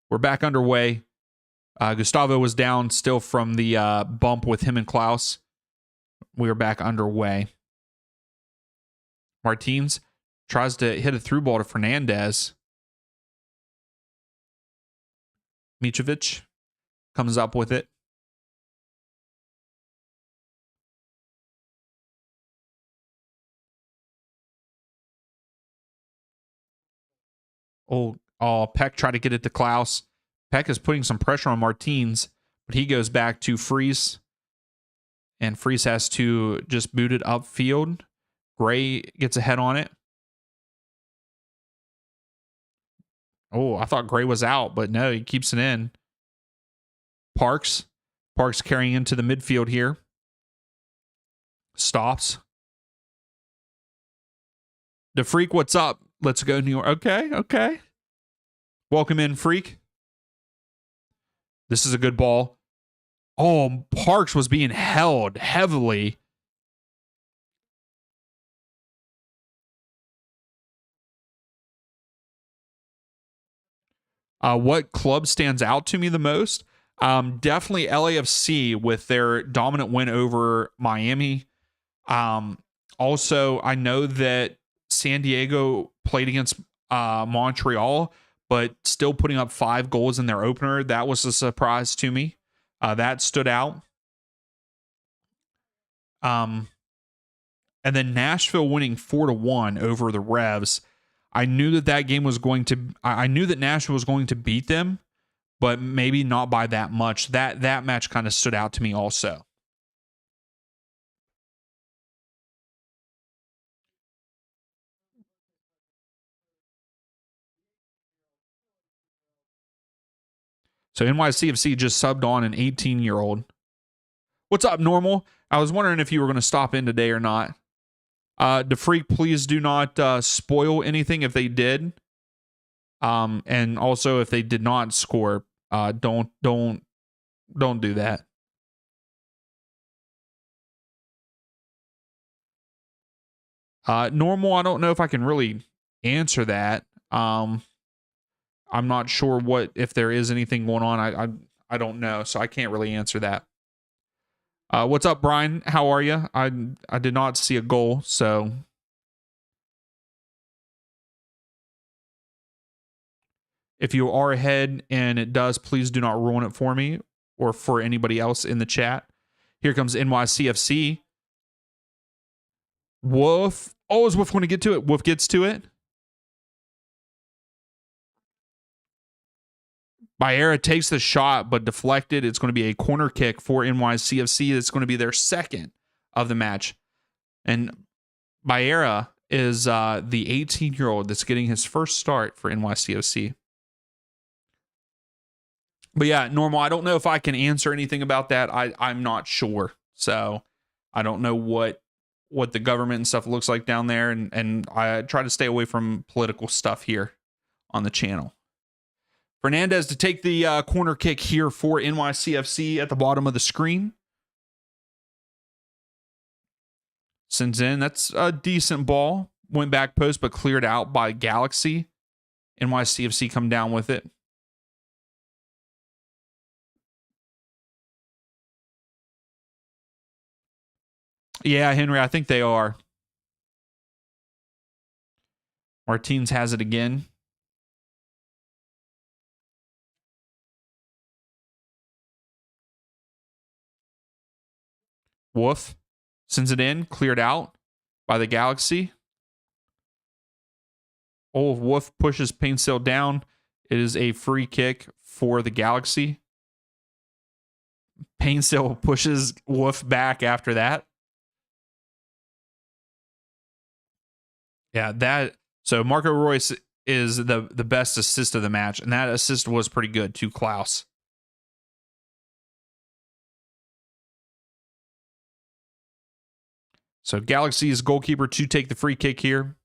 We're back underway. Gustavo was down still from the bump with him and Klaus. We are back underway. Martins tries to hit a through ball to Fernandez. Mitrovic comes up with it. Peck tried to get it to Klaus. Peck is putting some pressure on Martins, but he goes back to Freese. And Freese has to just boot it upfield. Gray gets ahead on it. Oh, I thought Gray was out, but no, he keeps it in. Parks carrying into the midfield here. Stops. The Freak, what's up? Let's go, New York. Okay. Welcome in, Freak. This is a good ball. Oh, Parks was being held heavily. What club stands out to me the most? Definitely LAFC with their dominant win over Miami. Also, I know that San Diego played against Montreal, but still putting up 5 goals in their opener. That was a surprise to me. That stood out. And then Nashville winning 4-1 over the Revs. I knew that game was going to. I knew that Nashville was going to beat them, but maybe not by that much. That match kind of stood out to me also. So NYCFC just subbed on an 18-year-old. What's up, Normal? I was wondering if you were going to stop in today or not. The Freak, please do not spoil anything if they did. And also if they did not score, don't do that. Normal, I don't know if I can really answer that. I'm not sure if there is anything going on. I don't know, so I can't really answer that. What's up, Brian? How are you? I did not see a goal, so if you are ahead and it does, please do not ruin it for me or for anybody else in the chat. Here comes NYCFC. Wolf. Oh, is Wolf going to get to it? Wolf gets to it. Baera takes the shot, but deflected. It's going to be a corner kick for NYCFC. It's going to be their second of the match. And Baera is the 18-year-old that's getting his first start for NYCFC. But yeah, Normal, I don't know if I can answer anything about that. I'm not sure. So I don't know what the government and stuff looks like down there. And I try to stay away from political stuff here on the channel. Fernandez to take the corner kick here for NYCFC at the bottom of the screen. Sends in. That's a decent ball. Went back post, but cleared out by Galaxy. NYCFC come down with it. Yeah, Henry, I think they are. Martins has it again. Wolf sends it in, cleared out by the Galaxy. Wolf pushes Painsail down. It is a free kick for the Galaxy. Painsail pushes Wolf back after that. Yeah, so Marco Royce is the best assist of the match, and that assist was pretty good to Klaus. So Galaxy's goalkeeper to take the free kick here.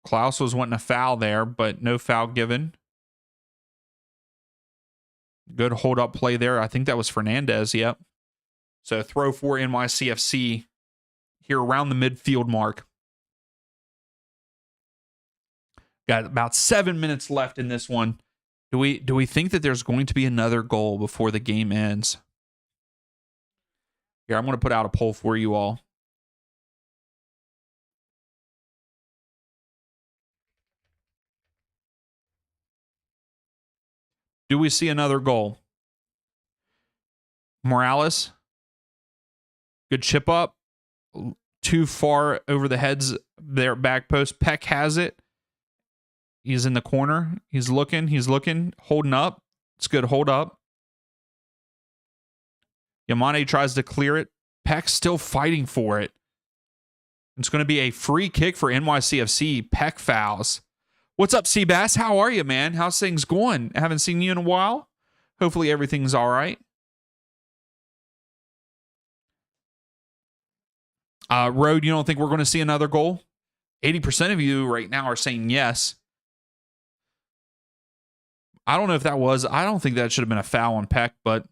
Klaus was wanting a foul there, but no foul given. Good hold up play there. I think that was Fernandez. Yep. So throw for NYCFC here around the midfield mark. Got about 7 minutes left in this one. Do we think that there's going to be another goal before the game ends? Here, I'm going to put out a poll for you all. Do we see another goal? Morales, good chip up. Too far over the heads there, back post. Peck has it. He's in the corner. He's looking, holding up. It's good, hold up. Yamane tries to clear it. Peck's still fighting for it. It's going to be a free kick for NYCFC. Peck fouls. What's up, Seabass? How are you, man? How's things going? I haven't seen you in a while. Hopefully everything's all right. Road, you don't think we're going to see another goal? 80% of you right now are saying yes. I don't know if that was. I don't think that should have been a foul on Peck, but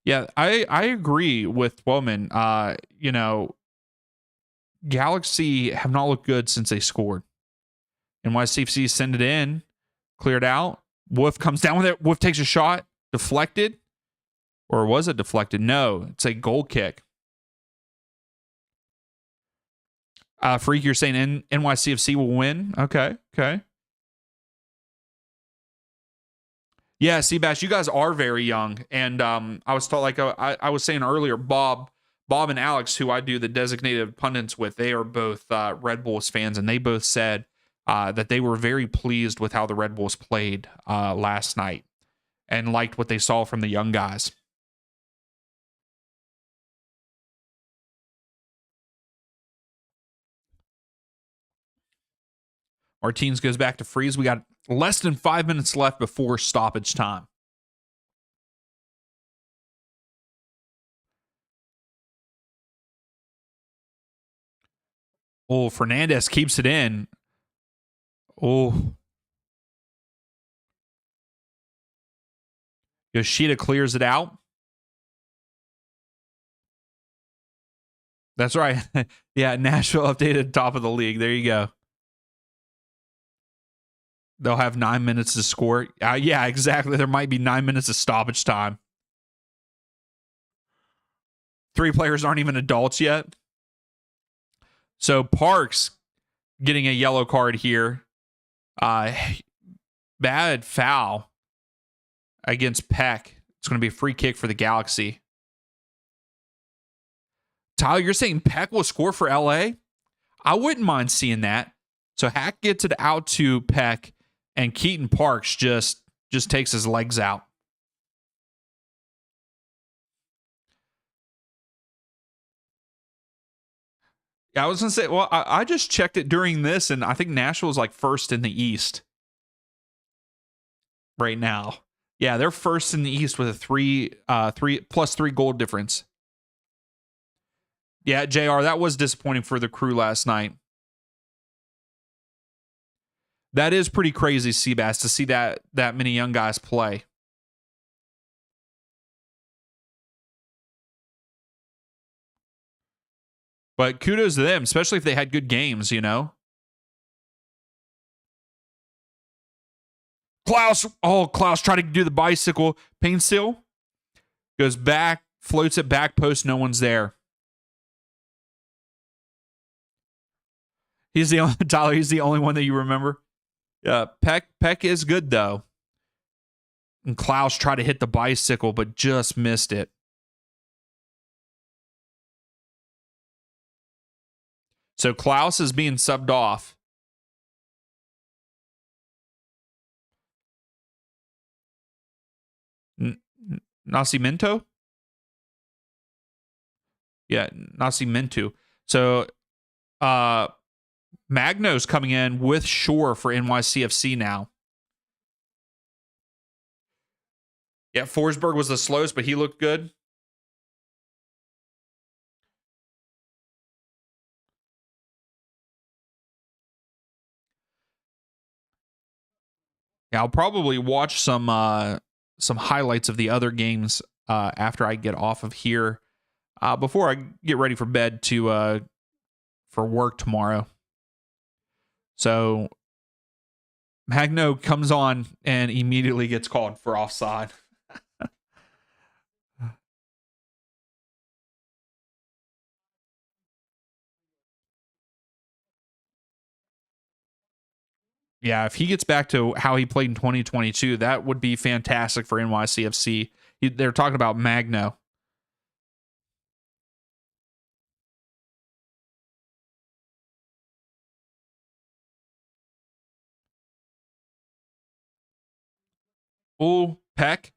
yeah, I agree with Woman. Galaxy have not looked good since they scored. NYCFC send it in, cleared out. Wolf comes down with it. Wolf takes a shot, deflected. Or was it deflected? No, it's a goal kick. Freak, you're saying NYCFC will win? Okay. Yeah, Seabass, you guys are very young. And I was told, I was saying earlier, Bob and Alex, who I do the designated pundits with, they are both Red Bulls fans, and they both said that they were very pleased with how the Red Bulls played last night and liked what they saw from the young guys. Martins goes back to freeze. We got less than 5 minutes left before stoppage time. Oh, Fernandez keeps it in. Oh. Yoshida clears it out. That's right. Yeah, Nashville updated top of the league. There you go. They'll have 9 minutes to score. Yeah, exactly. There might be 9 minutes of stoppage time. 3 players aren't even adults yet. So Parks getting a yellow card here. Bad foul against Peck. It's going to be a free kick for the Galaxy. Tyler, you're saying Peck will score for LA? I wouldn't mind seeing that. So Hack gets it out to Peck, and Keaton Parks just takes his legs out. Yeah, I was going to say, well, I just checked it during this, and I think Nashville's like first in the East right now. Yeah, they're first in the East with a 3 goal difference. Yeah, JR, that was disappointing for the Crew last night. That is pretty crazy, Seabass, to see that many young guys play. But kudos to them, especially if they had good games, you know? Klaus tried to do the bicycle. Pain seal goes back, floats it back post. No one's there. He's the only Tyler. He's the only one that you remember. Yeah, Peck is good though. And Klaus tried to hit the bicycle, but just missed it. So Klaus is being subbed off. Nascimento? Yeah, Nascimento. So Magno's coming in with Shore for NYCFC now. Yeah, Forsberg was the slowest, but he looked good. Yeah, I'll probably watch some highlights of the other games after I get off of here before I get ready for bed to for work tomorrow. So Magno comes on and immediately gets called for offside. Yeah, if he gets back to how he played in 2022, that would be fantastic for NYCFC. They're talking about Magno. Oh, Peck.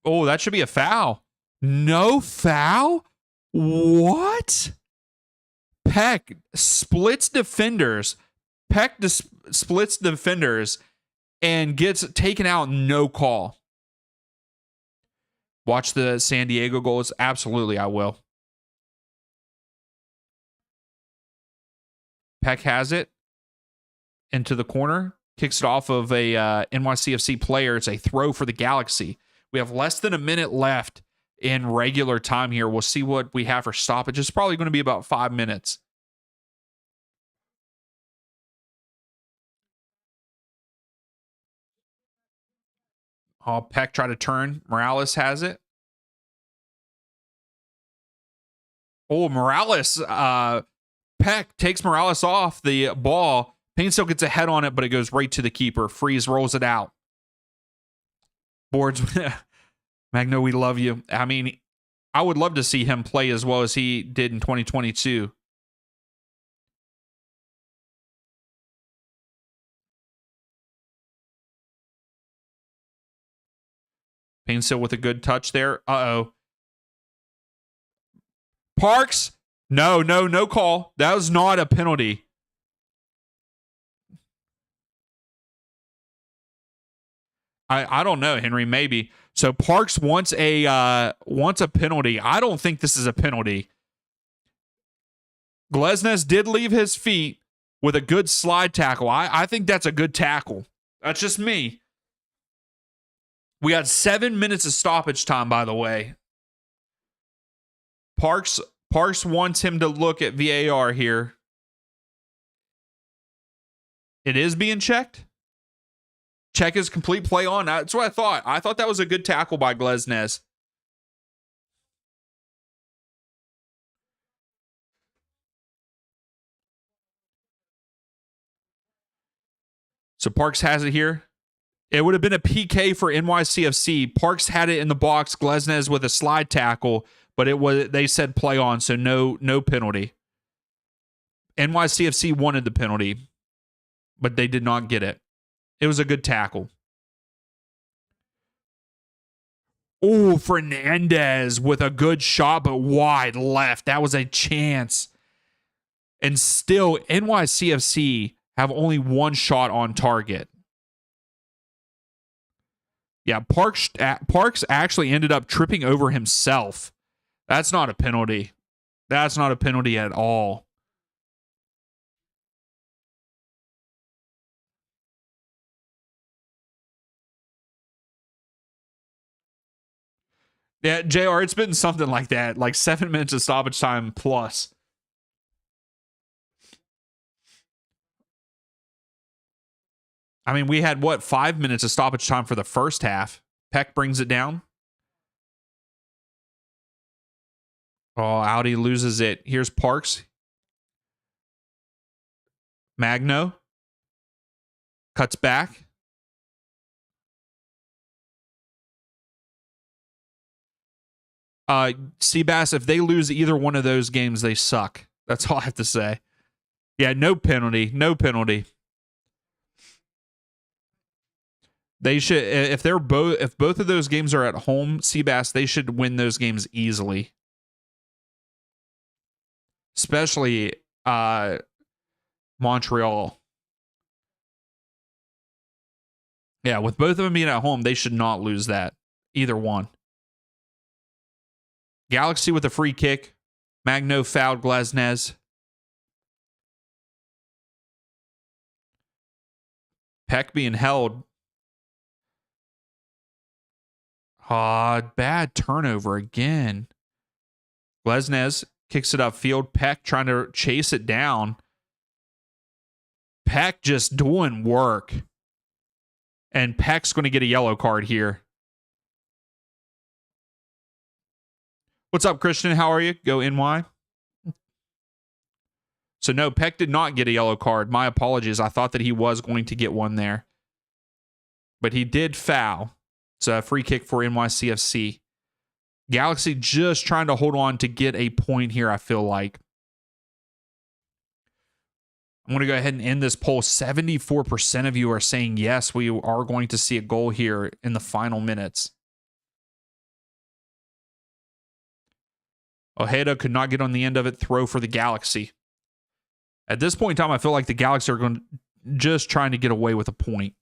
Oh, that should be a foul. No foul? What? Peck splits defenders. Splits defenders and gets taken out. No call. Watch the San Diego goals. Absolutely, I will. Peck has it into the corner. Kicks it off of a NYCFC player. It's a throw for the Galaxy. We have less than a minute left in regular time here. We'll see what we have for stoppage. It's probably going to be about 5 minutes. Oh, Peck try to turn. Morales has it. Oh, Morales. Peck takes Morales off the ball. Painstill gets a head on it, but it goes right to the keeper. Freeze rolls it out. Boards. Magno, we love you. I mean, I would love to see him play as well as he did in 2022. Painstill with a good touch there. Uh-oh. Parks? No call. That was not a penalty. I don't know, Henry. Maybe. So Parks wants a penalty. I don't think this is a penalty. Glesnes did leave his feet with a good slide tackle. I think that's a good tackle. That's just me. We got 7 minutes of stoppage time, by the way. Parks wants him to look at VAR here. It is being checked. Check his complete play on. That's what I thought. I thought that was a good tackle by Glesnes. So Parks has it here. It would have been a PK for NYCFC. Parks had it in the box. Glesnes with a slide tackle, but they said play on, so no penalty. NYCFC wanted the penalty, but they did not get it. It was a good tackle. Oh, Fernandez with a good shot, but wide left. That was a chance. And still, NYCFC have only one shot on target. Yeah, Parks actually ended up tripping over himself. That's not a penalty. That's not a penalty at all. Yeah, JR, it's been something like that, like 7 minutes of stoppage time plus. I mean, we had, 5 minutes of stoppage time for the first half. Peck brings it down. Oh, Audi loses it. Here's Parks. Magno. Cuts back. Seabass, if they lose either one of those games, they suck. That's all I have to say. Yeah, no penalty. No penalty. They should, if both of those games are at home, Seabass, they should win those games easily. Especially Montreal. Yeah, with both of them being at home, they should not lose that. Either one. Galaxy with a free kick. Magno fouled Glesnes. Peck being held. Bad turnover again. Lesnes kicks it upfield. Peck trying to chase it down. Peck just doing work. And Peck's going to get a yellow card here. What's up, Christian? How are you? Go NY. So no, Peck did not get a yellow card. My apologies. I thought that he was going to get one there. But he did foul. It's a free kick for NYCFC. Galaxy just trying to hold on to get a point here, I feel like. I'm going to go ahead and end this poll. 74% of you are saying yes, we are going to see a goal here in the final minutes. Ojeda could not get on the end of it. Throw for the Galaxy. At this point in time, I feel like the Galaxy are going just trying to get away with a point.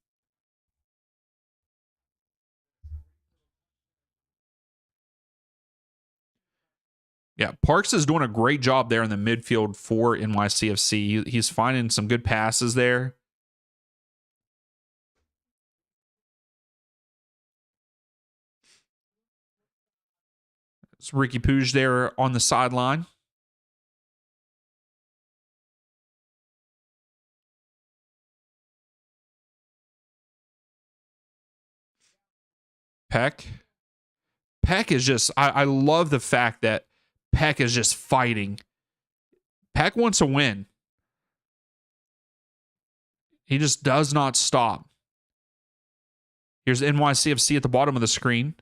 Yeah, Parks is doing a great job there in the midfield for NYCFC. He's finding some good passes there. It's Ricky Puig there on the sideline. Peck is just, I love the fact that Peck is just fighting. Peck wants to win. He just does not stop. Here's NYCFC at the bottom of the screen.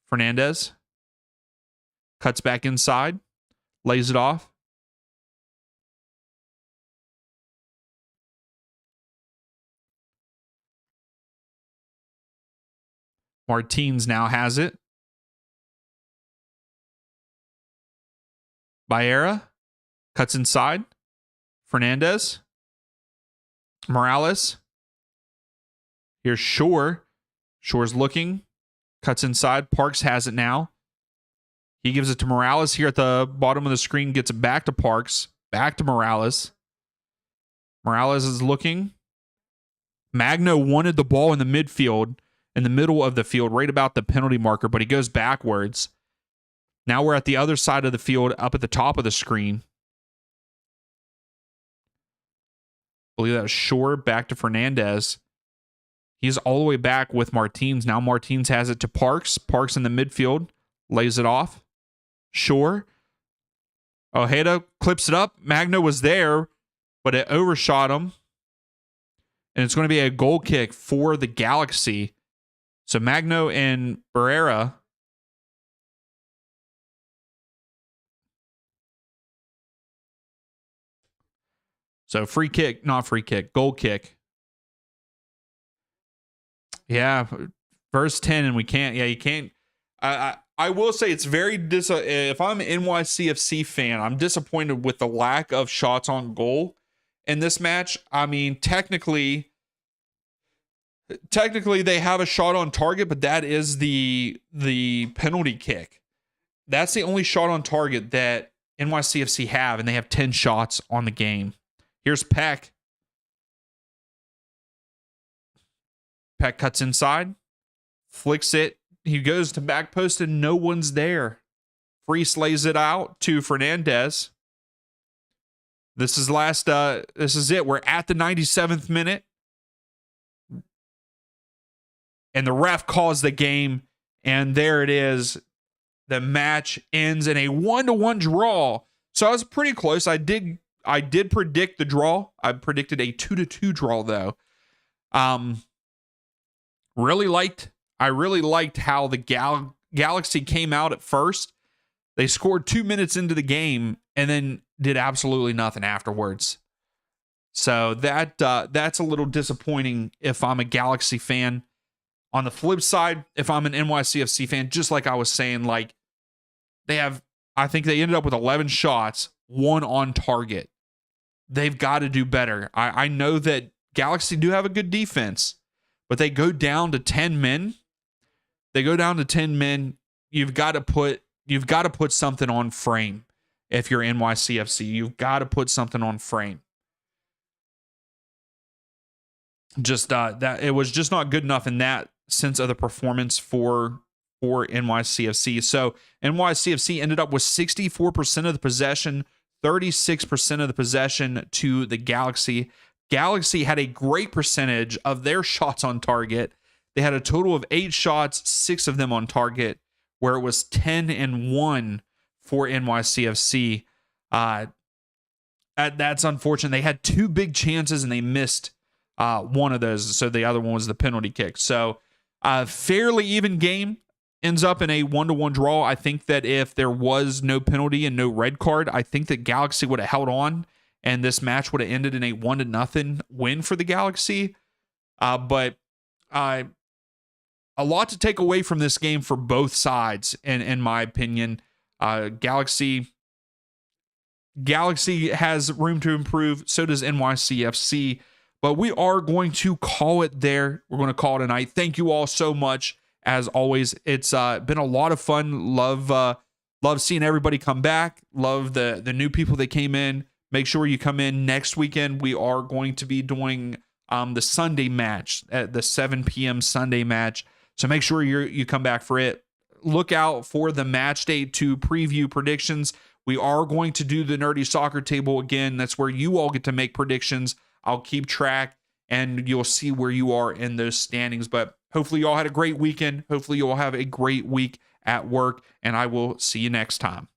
Fernandez cuts back inside, lays it off. Martins now has it. Baera cuts inside. Fernandez. Morales. Here's Shore. Shore's looking. Cuts inside. Parks has it now. He gives it to Morales here at the bottom of the screen. Gets it back to Parks. Back to Morales. Morales is looking. Magno wanted the ball in the midfield, in the middle of the field, right about the penalty marker, but he goes backwards. Now we're at the other side of the field, up at the top of the screen. I believe that was Shore back to Fernandez. He's all the way back with Martins. Now Martins has it to Parks. Parks in the midfield. Lays it off. Shore. Ojeda clips it up. Magno was there, but it overshot him. And it's going to be a goal kick for the Galaxy. So Magno and Barrera. So free kick, not free kick, goal kick. Yeah, verse 10, and we can't. Yeah, you can't. I will say it's very if I'm an NYCFC fan, I'm disappointed with the lack of shots on goal in this match. I mean, technically they have a shot on target, but that is the penalty kick. That's the only shot on target that NYCFC have, and they have 10 shots on the game. Here's Peck. Peck cuts inside, flicks it. He goes to back post, and no one's there. Freese lays it out to Fernandez. This is it. We're at the 97th minute. And the ref calls the game, and there it is. The match ends in a 1-1 draw. So I was pretty close. I did predict the draw. I predicted a 2-2 draw, though. I really liked how the Galaxy came out at first. They scored 2 minutes into the game and then did absolutely nothing afterwards. So that's a little disappointing if I'm a Galaxy fan. On the flip side, if I'm an NYCFC fan, just like I was saying, like I think they ended up with 11 shots, 1 on target. They've got to do better. I know that Galaxy do have a good defense, but they go down to 10 men. You've got to put something on frame. If you're NYCFC, you've got to put something on frame. Just that it was just not good enough in that sense of the performance for NYCFC. So NYCFC ended up with 64% of the possession, 36% of the possession to the Galaxy. Galaxy had a great percentage of their shots on target. They had a total of 8 shots, 6 of them on target, where it was 10-1 for NYCFC. That's unfortunate. They had 2 big chances and they missed one of those. So the other one was the penalty kick. So fairly even game, ends up in a 1-1 draw. I think that if there was no penalty and no red card, I think that Galaxy would have held on and this match would have ended in a 1-0 win for the Galaxy. But a lot to take away from this game for both sides, in my opinion. Galaxy has room to improve. So does NYCFC. But we are going to call it there. We're going to call it a night. Thank you all so much. As always, it's been a lot of fun. Love seeing everybody come back. Love the new people that came in. Make sure you come in next weekend. We are going to be doing the Sunday match, at the 7 p.m. Sunday match. So make sure you come back for it. Look out for the match day to preview predictions. We are going to do the Nerdy Soccer Table again. That's where you all get to make predictions. I'll keep track, and you'll see where you are in those standings. But hopefully you all had a great weekend. Hopefully you all have a great week at work, and I will see you next time.